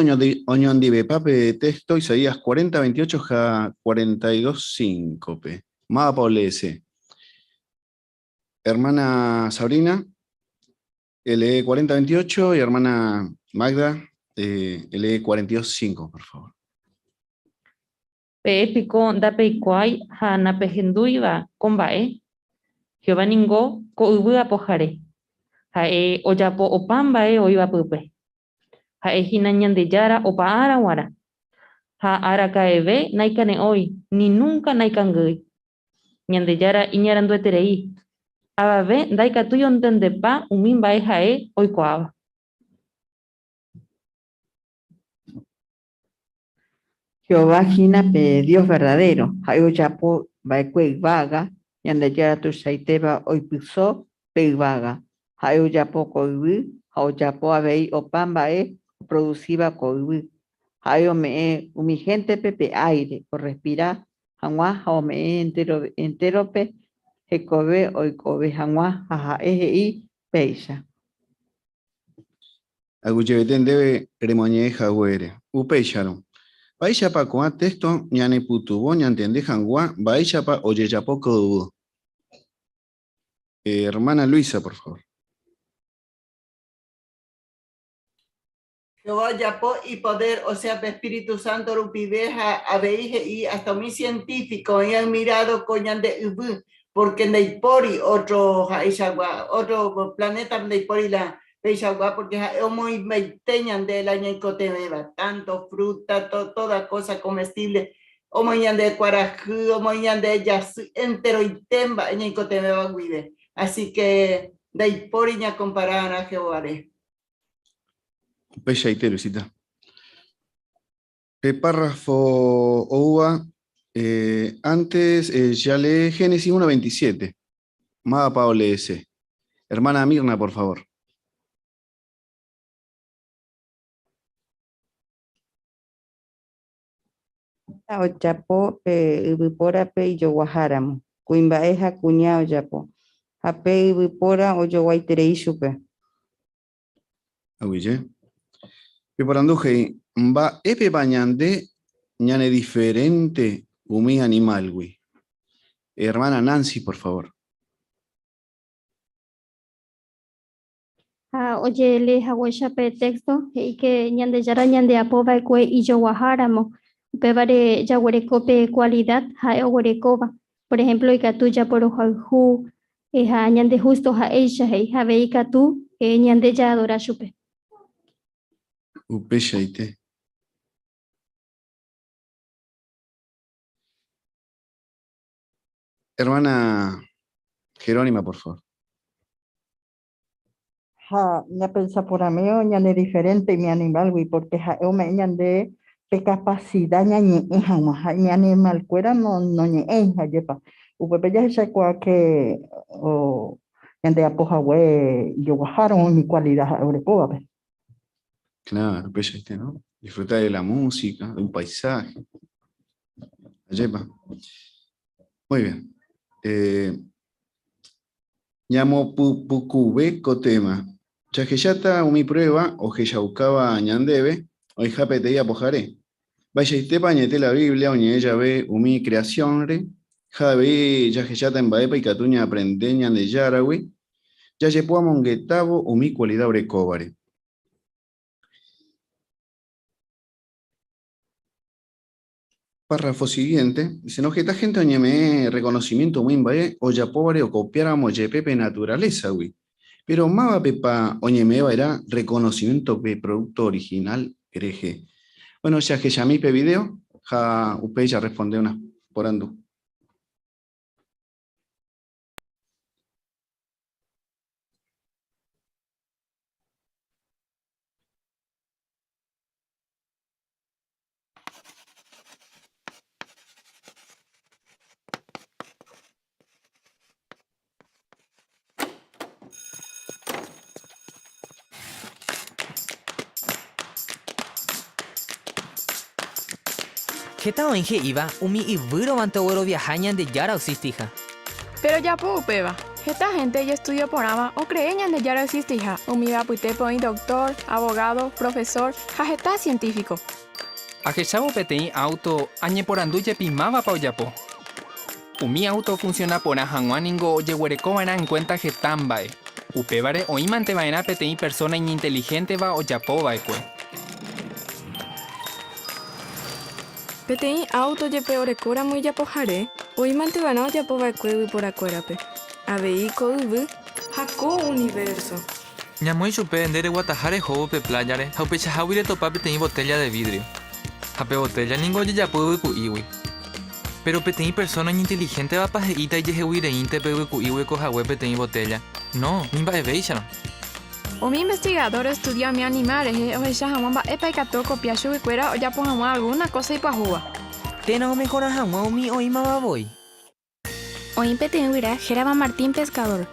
Oñondive, pape texto Isaías 40, 28, 42, 5. Mapa OLS. Hermana Sabrina, LE 40, 28 y hermana Magda, LE 42, 5, por favor. Pe pico da pe ikuai ha na pe henduiva kombae. Jehová ningo ko ubuda pojare. Ha oyapo opambae oiva pupe. Ha hina ñande yara opa ara wara. Ha ara kaeve naikane hoy ni nunca naikangui. Ñande yara iñarandu eterei. Abave daika tuyo entendepa umimbae jae oikuava. Jehová Jinape, Dios verdadero, Hayo Yapo, Baekwe Vaga, Yandayara tu Saiteba, Oipuso, Peivaga, Hayo Yapo Koiwi, Hao Yapo Abei, Opambae, produciva Koiwi, Hayo Me, Umigente Pepe aire, o respira, Hanwa, Hao Me enterope, Hekobe, Oikobe, Hanwa, Haja Eji, Peisha. Agucheveten debe remoñe jaguere. Upeicharon. Baixapa con texto, ñane putubo, ñantende jangua, baixapa oyechapo codubo. Hermana Luisa, por favor. Jehová Yapó y poder, o sea, Espíritu Santo, Rupiveja, Abeije y hasta muy científico, y han mirado coñan de Ubu, porque Neipori, otro planeta Neipori, Peixagua, porque es muy meiteñan de la ñecotemeba, tanto fruta, toda cosa comestible, o moñan de cuarajú, o moñan de ellas, entero y temba, ñecotemeba guide. Así que, de ahí por iña comparaban a Jehová. Bella y Teresita. Párrafo OUA. Antes ya lee Génesis 1:27. Mada Paola S. Hermana Mirna, por favor. Ochapo ibipora pe iyoguajaramo. Kuimbaeja cuña oyapo. Ape ibipora oyoguaiterei chupe. Aguille. Preparanduje. Va epe bañande ñane diferente umi animal, güey. Hermana Nancy, por favor. Oye, le hago texto y que ñande yara ñande apoba y yo guajaramo. Pebare ya huerecope cualidad ha huerecoba. Por ejemplo, y catuya por ojalhu, ha ñande justo ha eisha, ha veica tú, ñande ya adora chupe. Upeshaite. Hermana Jerónima, por favor. Ya pensa por mí o ñande diferente mi animal, güey, porque o me ñande de capacidad ñañe mi animal cuera no ñe yepa. Upepe ya se cua que o ñande apoja güey, yo bajaron mi cualidad eurocoba. Claro, Upeshaite, ¿no? Disfrutar de la música, de un paisaje. Yepa. Muy bien. Llamo Pucube Cotema. Chajeyata umi prueba, o jeyaucaba ñandebe, o hijapeteia pojaré. Vaya y tepa ñete la Biblia, o ella ve umi creación re, jabe yajeyata en baepa y catuña aprende ñande yarawi, ya yepoa monguetabo umi cualidad brecóbare. Párrafo siguiente, dice, no, que esta gente oñeme reconocimiento muy imbae, o ya pobre o copiáramos yepepe naturaleza, güey. Pero más pepa oñeme era reconocimiento de producto original, hereje. Bueno, ya que llamé pe video, ja upe ya responde una por ando. Keta oinge iba, umi iburo mantewero viajañan de yara existija. Pero ya puedo peba. Esta gente ya estudió porama o creeñan de yara existija. Umi va puitepo y doctor, abogado, profesor, jajeta científico. Ajechavo petei auto, añe por anduye pimaba pa oyapo. Umi auto funciona por ajanguaningo oye huerecobana en cuenta jetambae. Upebare oimante vaena petei persona ininteligente va oyapo baekue. Petei auto ye peore cora muy ya pojare, hoy mantevano ya pova cuevi por acuérape. Avei codubu, jaco universo. Ñamoi chupe endere guatajare jobo pe playare, haupe chahawire topa petei botella de vidrio. Hape botella ningo ye ya puedo ku iwi. Pero petei persona inteligente va pajeita y yehehuire inte pe ku iwi cojawe petei botella. No, nimba eveisha. O mi investigador estudió a mi animales, o ella jamás va epa y cató copia su cuera o ya pongamos alguna cosa y pajúa. Te no mejora jamás mi oima va voy. Hoy petenguira Geraba Martín Pescador.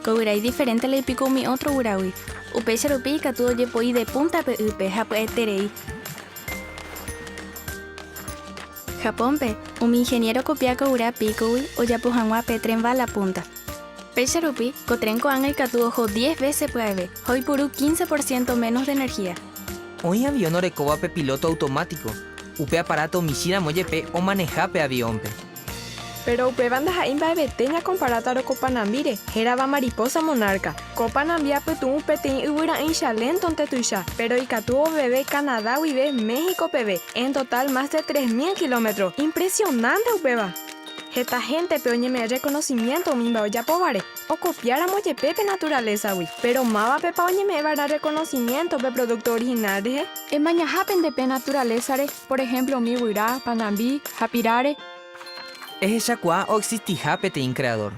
Coguirai diferente le pico mi otro urawi. Upe charupi catudo yepoi de punta pe upe jape eterei. Japón pe, un ingeniero copiaco ura picoui o ya pujangua petren va la punta. Pecharupi, Cotrenco Ángel Catuojo 10 veces puede, hoy puru 15% menos de energía. Hoy avión orecoba pe piloto automático, upe aparato mishira moyepe o maneja pe avión pe. Pero upe bandas a imba beteña comparataro copanambire, geraba mariposa monarca. Copanambia petu un peteñ ubura en chalento ante tuya, pero y catuo bebé Canadá y México pb, en total más de 3000 kilómetros. Impresionante upeba. Esta gente peoñeme reconocimiento mimba oya povare. O copiar a moye pepe naturaleza wi. Pero mava pepa oñeme vara reconocimiento pe producto original de. En mañajapen de pe naturaleza re. Por ejemplo, mi huirá, panambí, japirare. Es echacua o existija peteín creador.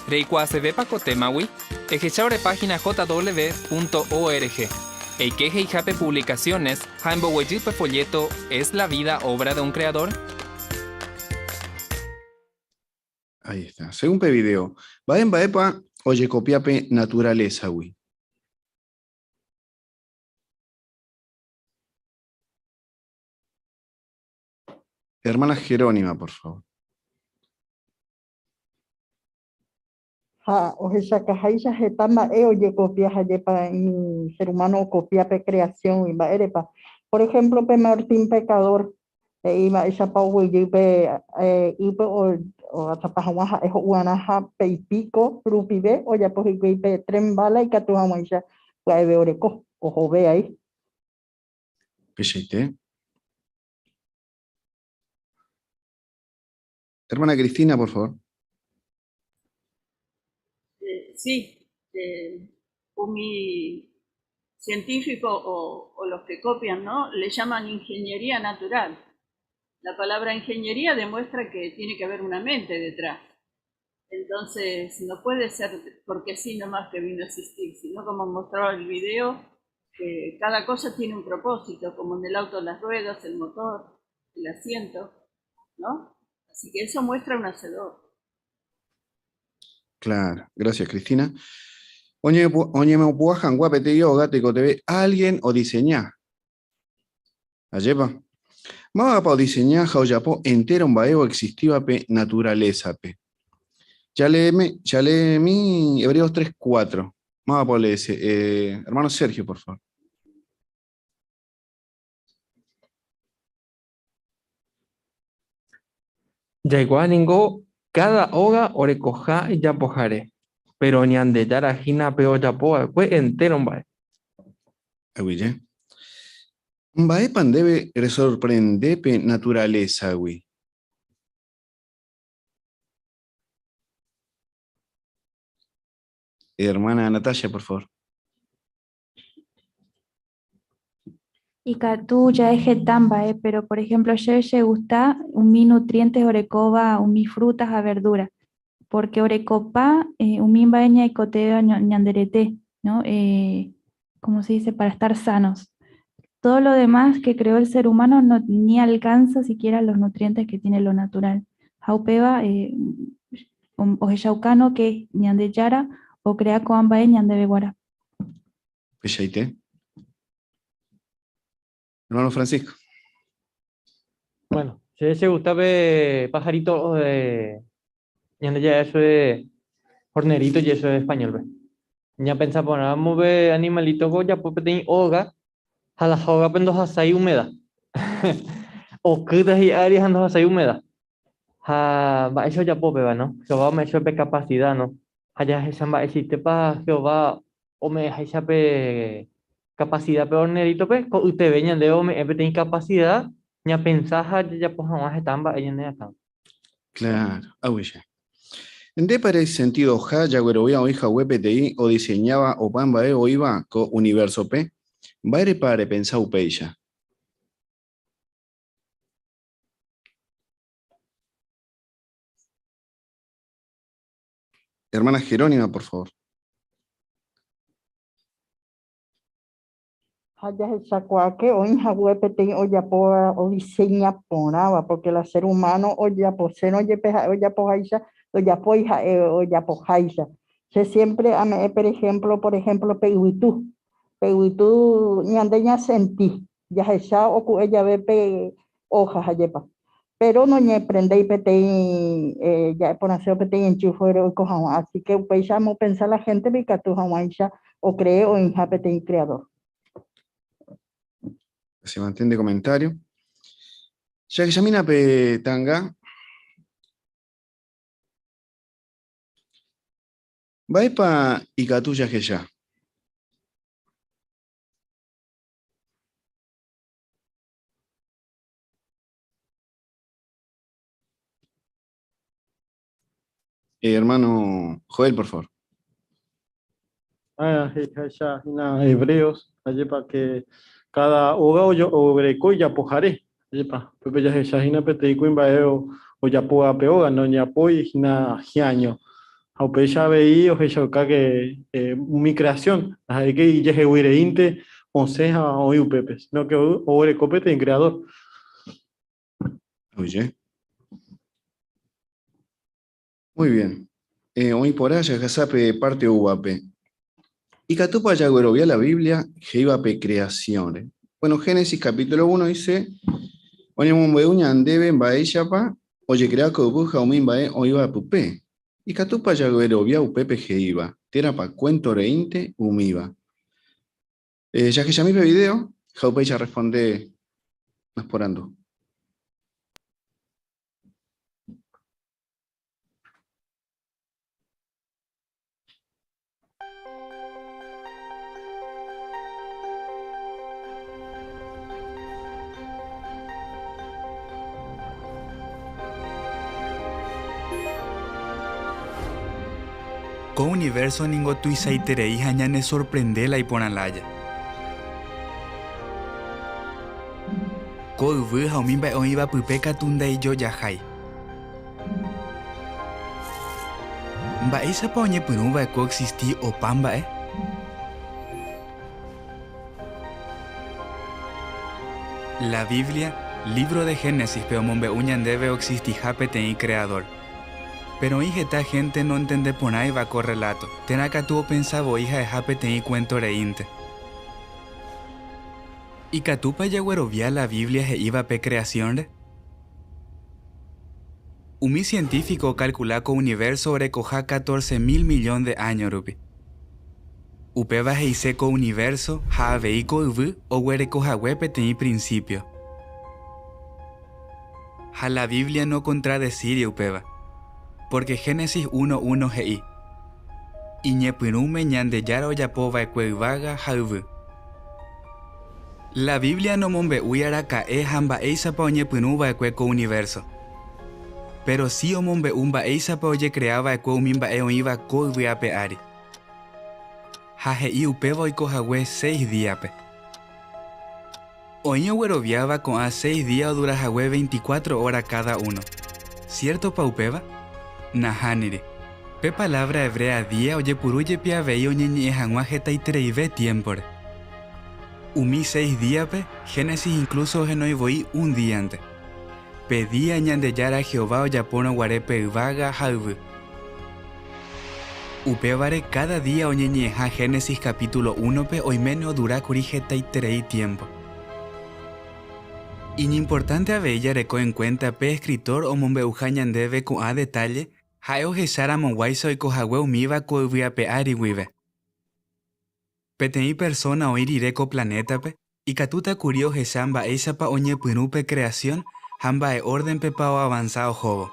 Reikua se ve pacotemawi, ejechaure página jw.org. Eikeje y jape publicaciones, jaimboweyipe folleto, ¿es la vida obra de un creador? Ahí está. Según pe video, Baen Baepa, oye copiape naturaleza, wi. Hermana Jerónima, por favor. O sea, que ahí ya está más oye copia para el ser humano copia pe creación y va erepa. Por ejemplo, pe Martín pecador iba esa pa oye pe iba o hasta pa hawa es uana pe y pico rupibe o ya pues y pe tren bala y que tu hawa ya pues ve oreco o ve ahí. Pecheite. Hermana Cristina, por favor. Sí, mi científico o los que copian, ¿no? Le llaman ingeniería natural. La palabra ingeniería demuestra que tiene que haber una mente detrás. Entonces, no puede ser porque sí nomás que vino a existir, sino como mostraba el video, que cada cosa tiene un propósito, como en el auto las ruedas, el motor, el asiento, ¿no? Así que eso muestra un hacedor. Claro, gracias Cristina. Oye me puajan guapete yoga te ve alguien o diseñar. Ayepa. Más para diseñar jaoyapo entero un baeo existiva pe naturaleza pe. Ya le mi Hebreos 3:4. Más para leer hermano Sergio, por favor. Yaiguaningo, cada hoga orecoja y yapojare. Pero ñande yara jina peo yapoa, fue entero un bae. Aguille. Bae pan debe sorprender pe naturaleza, güey. Hermana Natalia, por favor. Y tú ya es getamba, pero por ejemplo, yo gusta un mi nutrientes orecoba, un mi frutas a verdura, porque orecopa, un mi baña y coteo ñanderete, ¿no? ¿Cómo se dice? Para estar sanos. Todo lo demás que creó el ser humano no, ni alcanza siquiera los nutrientes que tiene lo natural. Jaupeba, o jaucano que ñande yara, o crea coamba ñande beguara. Pechaite. Hermano Francisco. Bueno, si gusta ver pajarito, ñande ya eso es hornerito y eso es español, ¿ve? Ya pensaba, bueno, vamos a ver animalitos, ya pues tener hoga, a la hoga pendos asai húmeda. O quedas y áreas andos asai húmeda. Va eso ya pues, ¿no? Jehová me hecho capacidad, ¿no? Allá esa va existe para Jehová o me esa capacidad pero hornerito pues, usted veñan de o me tener capacidad, ya pensás ya pues jamás están va ella acá. Claro, aguilla. En de para ese sentido, ja, yagueroía o hija PTI o diseñaba o pamba o iba co universo P, baire para pensar upeya. Hermana Jerónima, por favor. Haya el sacuaque o en jaguepete o ya por o diseña ponaba porque el ser humano o ya posee no yepeja o ya pojaisa o ya poja o ya pojaisa se siempre a me por ejemplo peguitú ñandeña sentí ya esa o cu ella ve pe hojas ayepa pero no ñe prende y pete ya por hacer pete en chufuero y cojan así que pensamos pensar la gente que tu jawaisa o cree o en japete creador. Se mantiene de comentario. Ya que Yamina Petanga. Vaipa y Catuya que ya. Hermano Joel, por favor. Hebreos, allí para que cada hoga o greco ya pojaré, allí para Pepe ya se hina peteico imbaeo o ya poa peoga, no ya poi hina giaño. Aupe ya veí o ya que mi creación, ahí que ya se huire inte, onceja o iupepes, no que o recopete en creador. Oye. Muy bien. Hoy por allá, Jasape, parte Ubape. Y Catupa Yaguerovia la Biblia, Heibape creación. Bueno, Génesis capítulo 1 dice, oye, Mumbeuña andebe en Baeshapa, oye, crea que Ubuja Umin Bae o iba Pupe. Y Catupa Yaguerovia Upepe Heiba, tera pa cuento reinte Umiba. Ya que ya mi video, Jaupe ya responde más por ando. Ko universo ningo tuisaiterei hañane sorprendela y ponalaya. Ko uvu haumimba oiva pupeka tundai yo yahai. Mba'éicha pa oñepyrũva coexisti opa mba'e. La Biblia, libro de Génesis, pero mombe'u ñandéve existija peteĩ creador. Pero hijeta gente no entiende por ahí va correlato. Tenaka tuvo pensado hija de peteĩ cuento reinte. ¿Y catupa yaguerovia la Biblia e iba pe creación? Un científico calcula que el universo recoja 14.000 millones de años rupi. Upeva heise que el universo ha veiko uvu o huerecoja huepete principio. Ha la Biblia no contradecir upeva, porque Génesis 1:1 hei. Iñepyrume ñandejara ojapóva ekuevaga ha uvu. La Biblia no mombe'úi araka'e ha mba'éichapa oñepyrũva'ekue ko universo. Pero sí omombe'u mba'éichapa ojecreava'ekue umi mba'e oĩva ko yvy'ápe ári. Ha he'i upéva oikohague 6 díape. Oĩ ogueroviáva ko'ã 6 días odurahague 24 horas cada uno. ¿Cierto pa upéva? Nahániri. Pe palabra hebrea día ojepurújepi avei oñeñe'ẽ hag̃ua hetaitereive tiempore. Umi 6 díape, Génesis incluso ohenoivoi un día antes. Pedía ñandejara a Jehová ojapórõ guarépe yvága ha yvy. Upévare cada día oñeñe'ẽha Génesis capítulo 1 pe oiméne odurákuri hetaiterei tiempo. Inimportante avei jareko en cuenta pe escritor omombe'uha ñandéve ko'ã detalle ha'e ohecháramog̃uáicha oikohague umíva ko yvy'ápe ári guive. Peteĩ persona oĩ rire ko planétape, ikatútakuri ohecha mba'éichapa oñepyrũ pe creación ha mba'e órdenpe pa avanza ohóvo.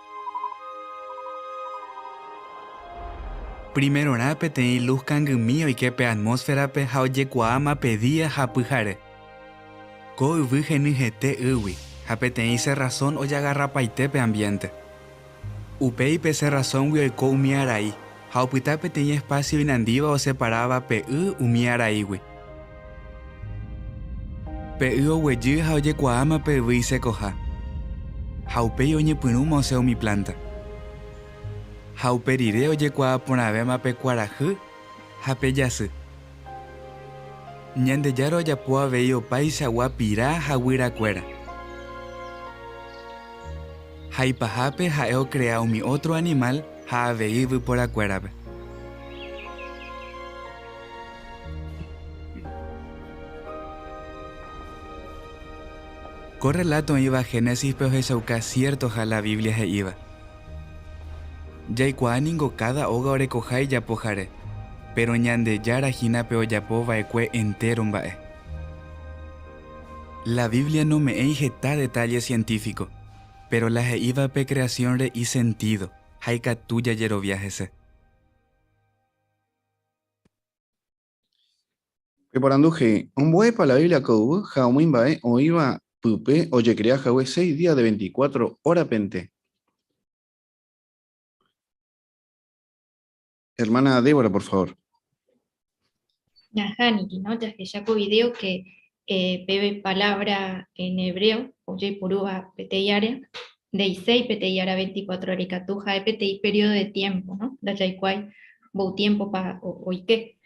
Primerorã peteĩ luz kangymí oike pe atmósferape ha ojekuaáma pe día ha pyhare. Ko yvy henyhete ýgui ha peteĩ cerrazón ojagarrapaite pe ambiente. Upéipe cerrazóngui oiko umi arai. Ha opyta peteĩ espacio inandíva oseparáva pe umi araígui. Pe oguejy ha ojekuaáma pe yvy isekoha. Ha upéi oñepyrũma osẽ umi planta. Ha upe rire ojekuaa porãvéma pe kuarahy ha pe jasy. Ñandejára ojapo avei opaichagua pira ha guyrakuéra. Ha ipahápe ha'e ocrea umi otro animal ha avei yvyporakuérape. Correlato iba Génesis pe ohechauka cierto ha la Biblia he iba. Jaikuaa ningo cada hoga orekohái japohare, pero ñandejára hína pe ojapóva'ekue entero mba'e. La Biblia no me heta detalle científico, pero la heíva pe creación re y sentido. Haikatu jajerovia hese. Preparanduje, un buey para la Biblia Kou, Jaumimbae, o iba Pupe, oye, crea Jaue 6 días de 24 horas pente. Hermana Débora, por favor. Nahaniki, ¿no? Ya que ya video que bebe palabra en hebreo, oye purúa peteyare, de Isei peteyara 24 aricatuja, petey periodo de tiempo, ¿no? Da ya cual, bo tiempo para oike.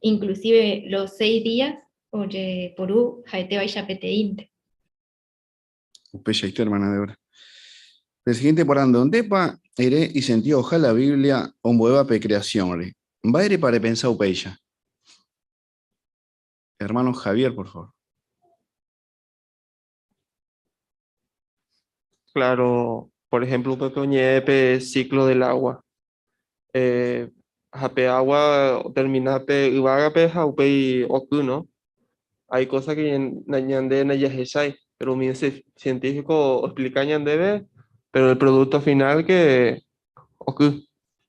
Inclusive los 6 días, oye purú, jaete vaya peteinte. Upeyaite, hermana Débora. El siguiente por donde pa ere y sentió ojalá la Biblia ombueva pe creación. Va ere para pensar upeya. Hermano Javier, por favor. Claro, por ejemplo, pepe ciclo del agua. Jape agua termina pe ibaga jaupe oku, ¿no? Hay cosas que ñande na yahesai, pero mi científico explica ñandebe, pero el producto final que oku,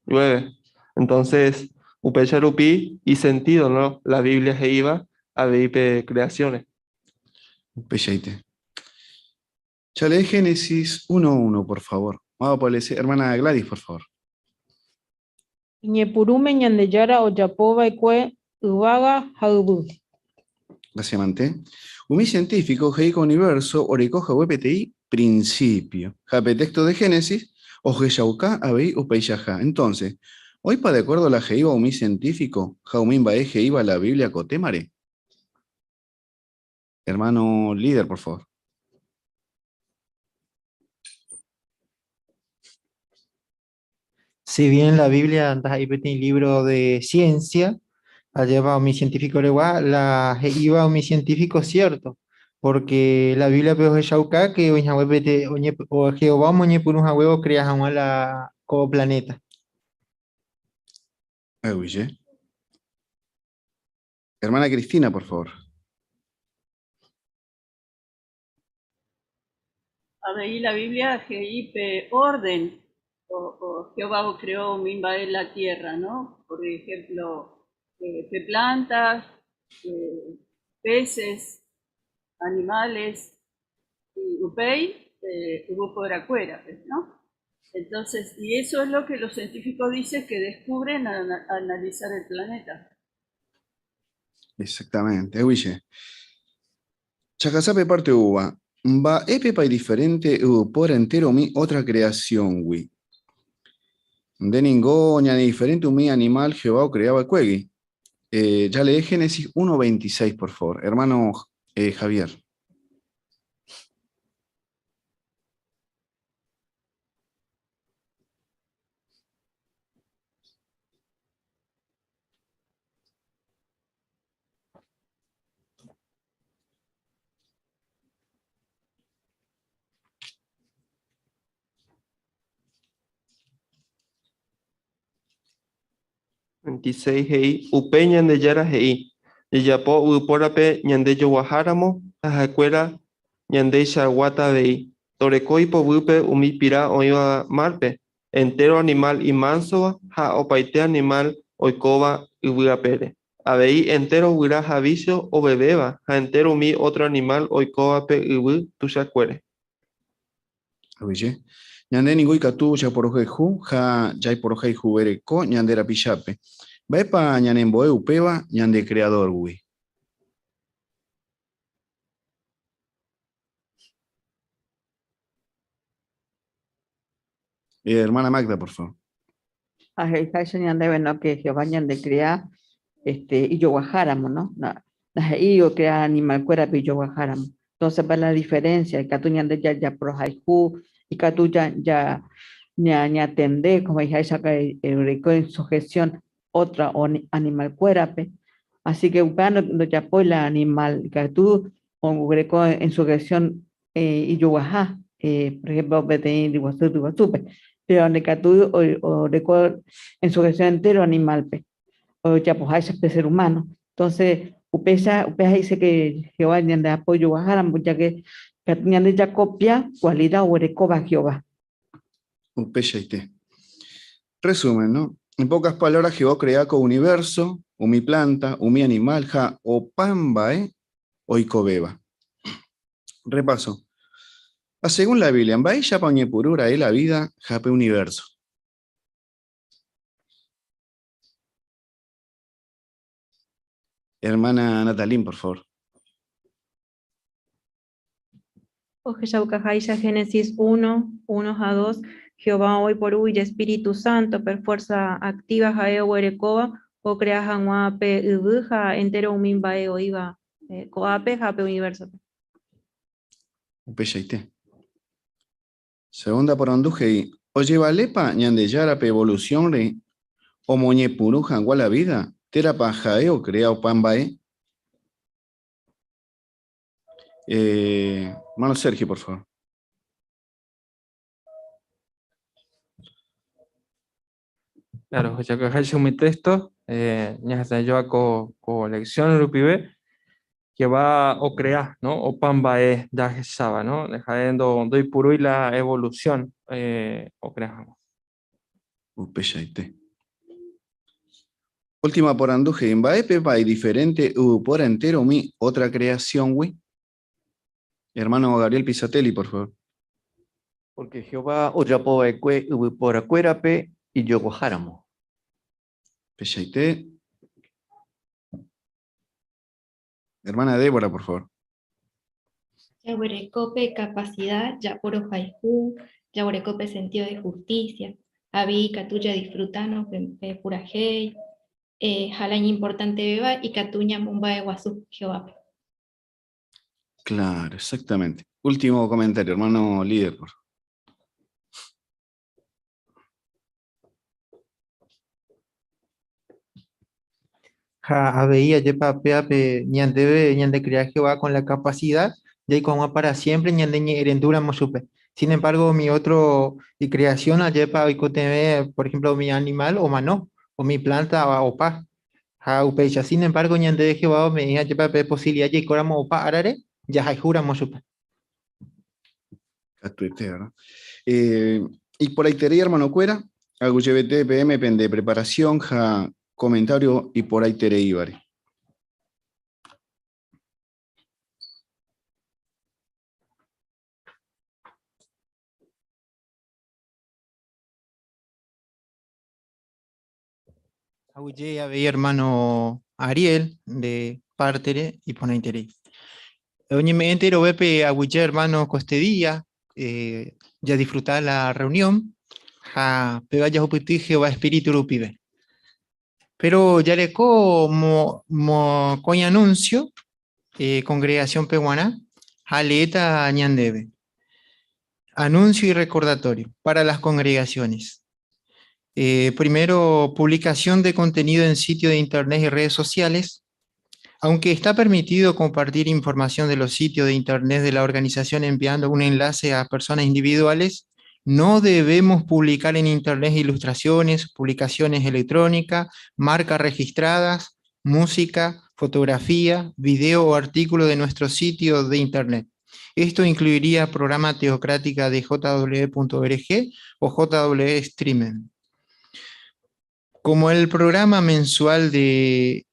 llueve. Entonces, upe charupi y sentido, ¿no? La Biblia se iba a ver creaciones. Upeyaite. Chale Génesis 1:1, por favor. Vamos a ponerle, hermana Gladys, por favor. Ñepurume ñandeyara oyapova ikue uvaga haubu. Gracias, Manté. Umi científico, Heico Universo, Orecoja WPTI, principio. Jape texto de Génesis, Ojeyauca, Abei, Upeiyaja. Entonces, hoy, para de acuerdo a la Jeiba Umi científico, Jaumin Bae Jeiba la Biblia Cotemare. Hermano líder, por favor. Si bien la Biblia anda ahí un libro de ciencia, ha llevado mi científico la iba mi científico cierto, porque la Biblia pero es chauca que o Jehová moñe por un huevo creas a la como planeta. Oye. Hermana Cristina, por favor. A ver, la Biblia que orden. O Jehová creó Mimba en la tierra, ¿no? Por ejemplo, plantas, peces, animales, y upei, grupo de acuera, ¿no? Entonces, y eso es lo que los científicos dicen que descubren al analizar el planeta. Exactamente, Oye. Chacasape parte uva. Va epepa y diferente por entero mi otra creación, wi. De ningoña ni diferente un mi animal Jehová creaba cuegui. Ya leí Génesis 1:26, por favor. Hermano Javier. Veintiséis hei, upe ñandeyara hei. Yapo uporape ñandeyo guajáramo, ajacuera ñandeixa guata dei. Torecoi povupe umipira oiva marpe. Entero animal y manso, ha opaite animal oikova yvyapere. Avei entero huira javicio o bebeba, ha entero mi otro animal oikova pe yvy tuchacuere. Oye. Ñande ningui catu ya por ojeju, ja ya por ojeju vereco, ñandera pichape. Vepa ñanemboe upeba, ñande creador, wi. Hermana Magda, por favor. Ajá, ñande no que Jehová ñande crea y yo guajáramos, ¿no? Y yo crea animal cuera y yo guajáramos. Entonces va la diferencia, el catu ñande ya pro haiku, y catu ya ni atender, como dije, saca el rico en sujeción otra animal cuerape. Así que no ya apoya la animal catu con greco en sujeción y yo guajá, por ejemplo, betení iguasupe. Pero en el catu o recuerdo en su gestión entero animal, o ya pues ese ser humano. Entonces, upesa dice que Jehová de apoyo bajara, ya que ya copia cualidad o recoba Jehová. Upeshaite. Resumen, ¿no? En pocas palabras, Jehová crea con universo, umi planta, umi animal, ja, o pambae, o icobeba. Repaso. Según la Biblia, en Bailla Pañepurura es la vida, jape universo. Hermana Natalín, por favor. Ojeshaukajaisha Génesis 1, 1 a 2. Jehová hoy por hoy, Espíritu Santo, per fuerza activa, jae huerecoba, o crea janguape, ubuja, entero umimbae oiva, coape, jape universo. Upeyaite. Segunda por Andujei. Oye, valepa, ñandeyara evolución re, o moñe purujan la vida, terapa jaeo crea o pambae. Hermano Sergio, por favor. Claro, ya que mi texto, ya se yo con lección rupibe, que va o crear, ¿no? O pamba es ya saba, ¿no? Dejando doy puro y la evolución, o creamos. Upeyaite. Última por Anduje, en Baepepa y diferente por entero mi otra creación, güey. Hermano Gabriel Pisatelli, por favor. Porque Jehová oyapo ekwe por acuérape y yogoháramo. Pechaite. Hermana Débora, por favor. Yaguarecope capacidad, yaporo jaijú, yaguarecope sentido de justicia, avi catuya disfrutano, purajei, jalañ importante beba y catuña mumba de guasú, Jehová. Claro, exactamente. Último comentario, hermano líder, por favor. Aveía yepa peape ñandebe ñande crea Jehová con la capacidad de ir como para siempre ñande herendura mosupe. Sin embargo, mi otro y creación ayepa oikoteme, por ejemplo, mi animal o mano, o mi planta o pa. Ha upecha. Sin embargo, ñande de Jehová me iba yepa pe posibilidad de coramo o pa arare, ya hay jura mosupe. ¿No? Y por ahí tería, hermano Cuera, agullebete PM pende preparación, ja comentario y por ahí tere ibare. Agulle había hermano Ariel de Partere y Ponaitere. Oye, me entero, Bepe, agulle hermano Costedía, ya disfrutar la reunión, ja, pega ya Jehová espíritu rupibe. Pero ya le como coña anuncio, congregación peruana, jaleta ñandebe. Anuncio y recordatorio para las congregaciones. Primero, publicación de contenido en sitio de internet y redes sociales. Aunque está permitido compartir información de los sitios de internet de la organización enviando un enlace a personas individuales, no debemos publicar en internet ilustraciones, publicaciones electrónicas, marcas registradas, música, fotografía, video o artículo de nuestro sitio de internet. Esto incluiría programa teocrática de jw.org o JW Streaming. Como el programa mensual de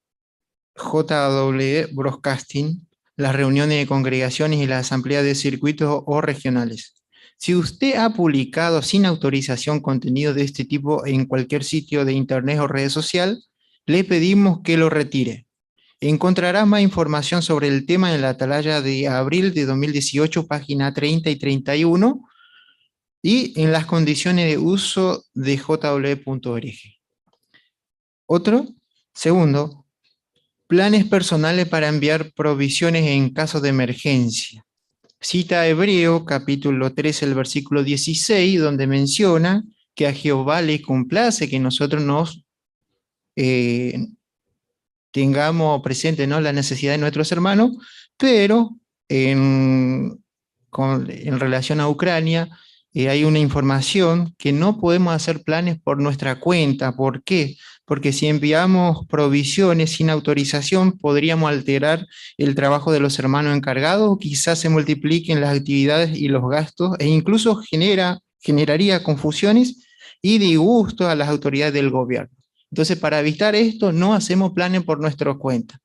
JW Broadcasting, las reuniones de congregaciones y las asambleas de circuitos o regionales. Si usted ha publicado sin autorización contenido de este tipo en cualquier sitio de internet o red social, le pedimos que lo retire. Encontrará más información sobre el tema en la atalaya de abril de 2018, página 30 y 31, y en las condiciones de uso de jw.org. Segundo, planes personales para enviar provisiones en caso de emergencia. Cita Hebreo, capítulo 13, el versículo 16, donde menciona que a Jehová le complace que nosotros nos tengamos presente, ¿no?, la necesidad de nuestros hermanos, pero en relación a Ucrania, hay una información que no podemos hacer planes por nuestra cuenta. ¿Por qué? Porque si enviamos provisiones sin autorización, podríamos alterar el trabajo de los hermanos encargados, quizás se multipliquen las actividades y los gastos, e incluso generaría confusiones y disgusto a las autoridades del gobierno. Entonces, para evitar esto, no hacemos planes por nuestra cuenta.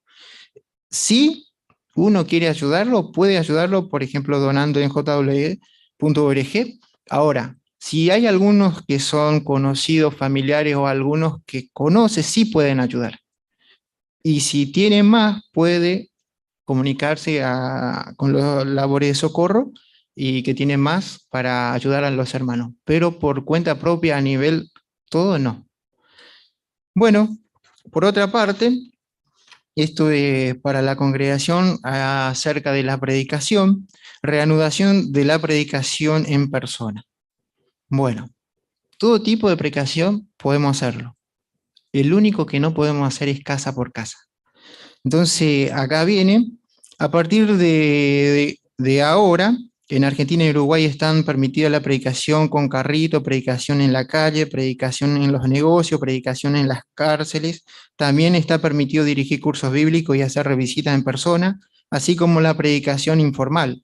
Si uno quiere ayudarlo, puede ayudarlo, por ejemplo, donando en jw.org. Ahora, si hay algunos que son conocidos, familiares o algunos que conoce, sí pueden ayudar. y si tiene más, puede comunicarse con los labores de socorro y que tiene más para ayudar a los hermanos, pero por cuenta propia a nivel todo no. Bueno, por otra parte, esto es para la congregación acerca de la predicación, reanudación de la predicación en persona. Bueno, todo tipo de predicación podemos hacerlo. El único que no podemos hacer es casa por casa. Entonces, acá viene, a partir de ahora, en Argentina y Uruguay están permitidas la predicación con carrito, predicación en la calle, predicación en los negocios, predicación en las cárceles. También está permitido dirigir cursos bíblicos y hacer revisitas en persona, así como la predicación informal.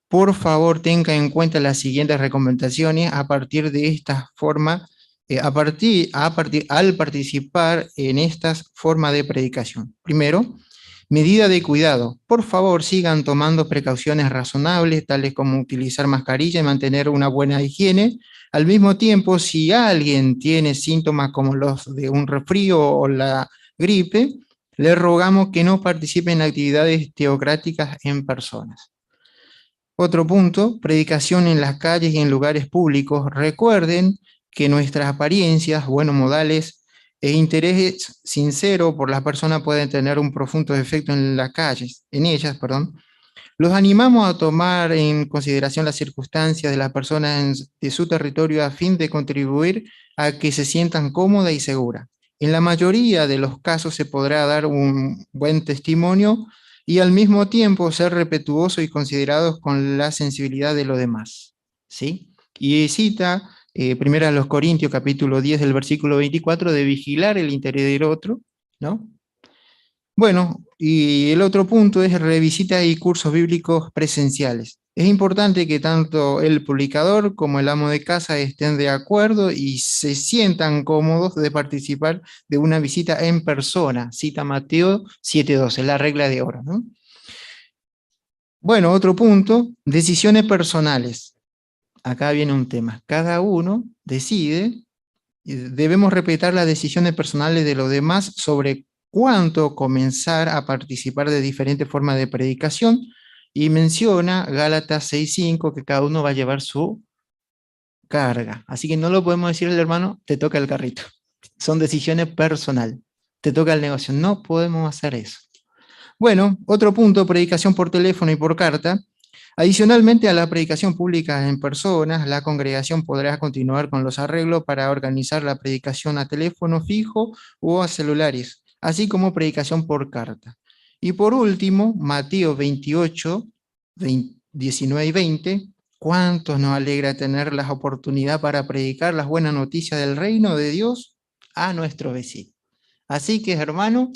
Por favor, tenga en cuenta las siguientes recomendaciones a partir de esta forma, al participar en estas formas de predicación. Primero, medida de cuidado. Por favor, sigan tomando precauciones razonables, tales como utilizar mascarilla y mantener una buena higiene. Al mismo tiempo, si alguien tiene síntomas como los de un resfrío o la gripe, le rogamos que no participe en actividades teocráticas en personas. Otro punto, predicación en las calles y en lugares públicos. Recuerden que nuestras apariencias, buenos modales e interés sincero por las personas pueden tener un profundo efecto en ellas. Los animamos a tomar en consideración las circunstancias de las personas de su territorio a fin de contribuir a que se sientan cómodas y seguras. En la mayoría de los casos se podrá dar un buen testimonio y al mismo tiempo ser respetuosos y considerados con la sensibilidad de los demás. ¿Sí? Y cita 1 Corintios capítulo 10 del versículo 24 de vigilar el interés del otro, ¿no? Bueno, y el otro punto es revisita y cursos bíblicos presenciales. Es importante que tanto el publicador como el amo de casa estén de acuerdo y se sientan cómodos de participar de una visita en persona. Cita Mateo 7:12, la regla de oro, ¿no? Bueno, otro punto, decisiones personales. Acá viene un tema. Cada uno decide, debemos respetar las decisiones personales de los demás sobre cuánto comenzar a participar de diferentes formas de predicación, y menciona Gálatas 6:5 que cada uno va a llevar su carga. Así que no lo podemos decir al hermano, te toca el carrito. Son decisiones personales. Te toca el negocio. No podemos hacer eso. Bueno, otro punto, predicación por teléfono y por carta. Adicionalmente a la predicación pública en personas, la congregación podrá continuar con los arreglos para organizar la predicación a teléfono fijo o a celulares, así como predicación por carta. Y por último, Mateo 28, 19 y 20, ¿cuántos nos alegra tener la oportunidad para predicar las buenas noticias del reino de Dios a nuestro vecino? Así que, hermano,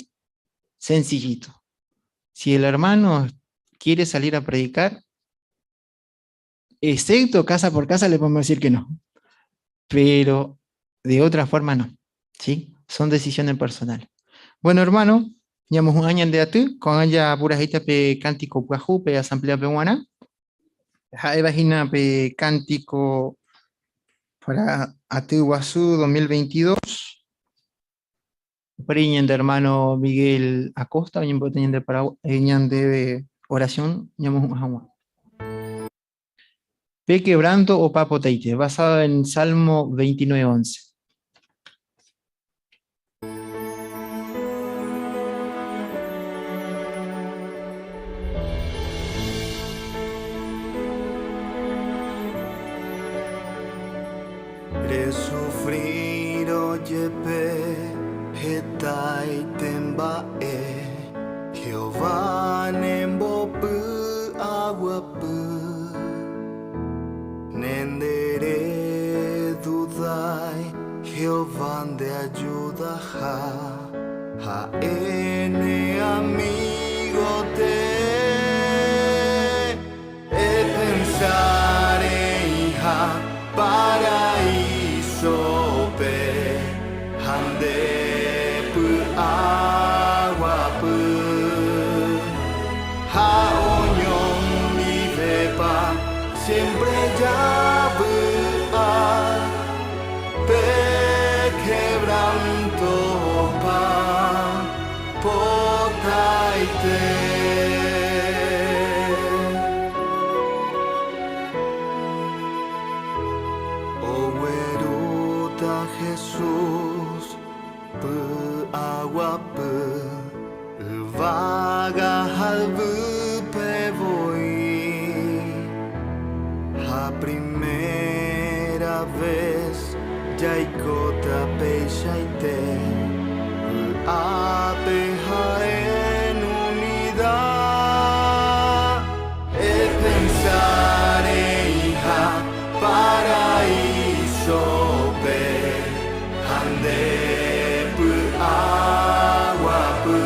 sencillito. Si el hermano quiere salir a predicar, excepto casa por casa, le podemos decir que no. Pero de otra forma no. ¿Sí? Son decisiones personales. Bueno, hermano, ñamos un año de atu, con ella pura jita pe cántico puaju pe asamblea peruana. Ja vagina pe cántico para atu guazú 2022. Preñen de hermano Miguel Acosta, ñen boteñen de Paraguay, ñan de oración, ñamos un agua. Pe quebranto o papoteite, basado en Salmo 29:11. Sufrir oyepe hetai tembae Jehová nembopu aguapu Nendere dudai Jehová de ayuda ha ene amigo te pensare hija paraíso pe hande pu agua pu ha unión vive pa siempre ya pe quebranto pa por pu agua pu vaga halbu pe voy a primera vez jaikota pe shaite apeja en unidad es pensar hija paraíso pe ande pu agua pu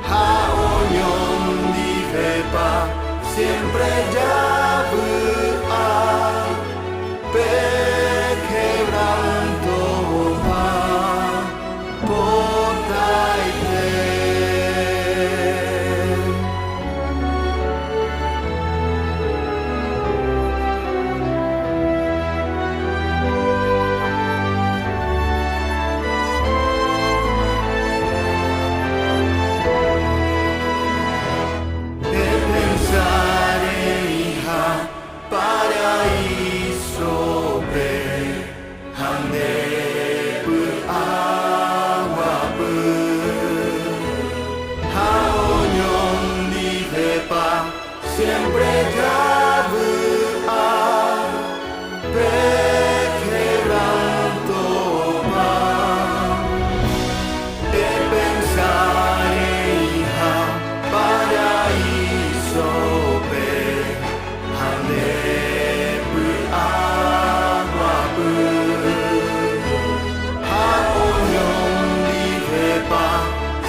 ha unión di vepa siempre ya pu a pe quebranto va potaite de pensar hija paraíso pe ande pu agua pu ha unión di vepa siempre ya pu a pe quebranto va de pensar hija paraíso pe ande pu agua pu ha unión di vepa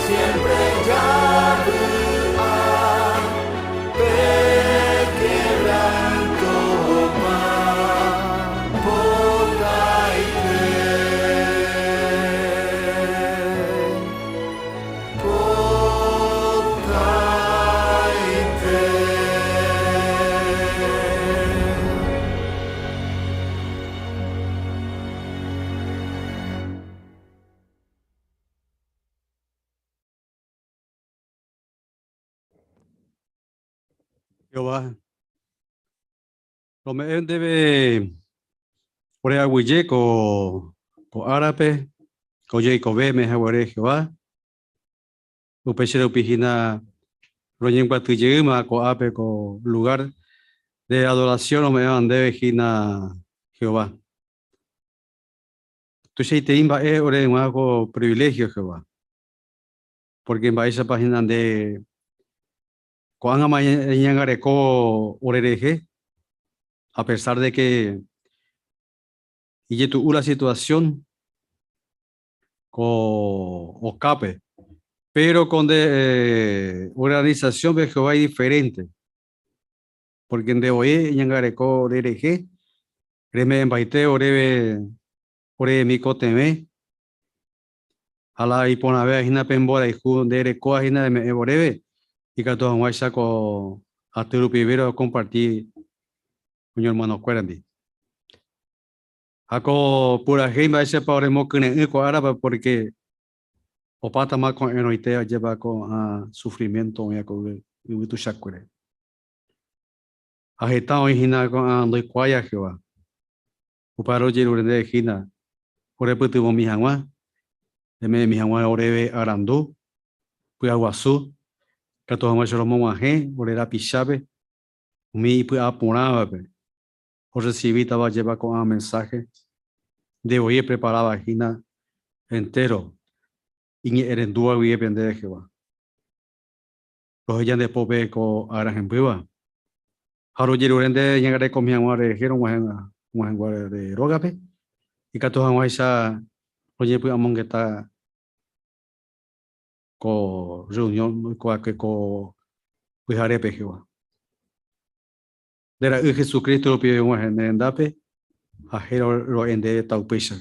siempre ya pu a pe quebranto va Jehová, Rome debe por aguille co árabe, co Jacobe me jaguare Jehová, upechero pijina roñen patuyema co ape co lugar de adoración o me debe jina Jehová. Tu te imba ore un hago privilegio Jehová, porque en esa página de cuando mañana reco orereje, a pesar de que y tu una situación o cape, pero con organización de Jehová es diferente, porque en de hoy mañana reco orereje, reme en baite ore mi coteme, a la iponave hina pembora y jun de reco hina de me oreve y que todos vamos a con a tu primero compartir con mi hermano Cuerandi. Ako pura gente ese para moquene con árabe porque o pata más con enoitea lleva con sufrimiento ya con tu chakure. Agita hoy hina con ando cuaya Jehová. O para oye lo de hina. Por eso tuvo mi hangua. De mi hangua oreve arandú. Pues aguazú. Que todos vamos a lo monje. Orera pichabe. Mi pues apunaba. O recibí estaba lleva con un mensaje. De hoy preparaba hina entero. Y erendúa voy a aprender de Jehová. Los ya de pobre con aranjembuva. Haro yerurende llegaré con mi amor de Jero, un de Rogape. Y que todos vamos a esa, oye, pues among está con reunión, con pues arepe Jehová. De la Jesucristo lo pide un endape, a Jero lo ende taupesa.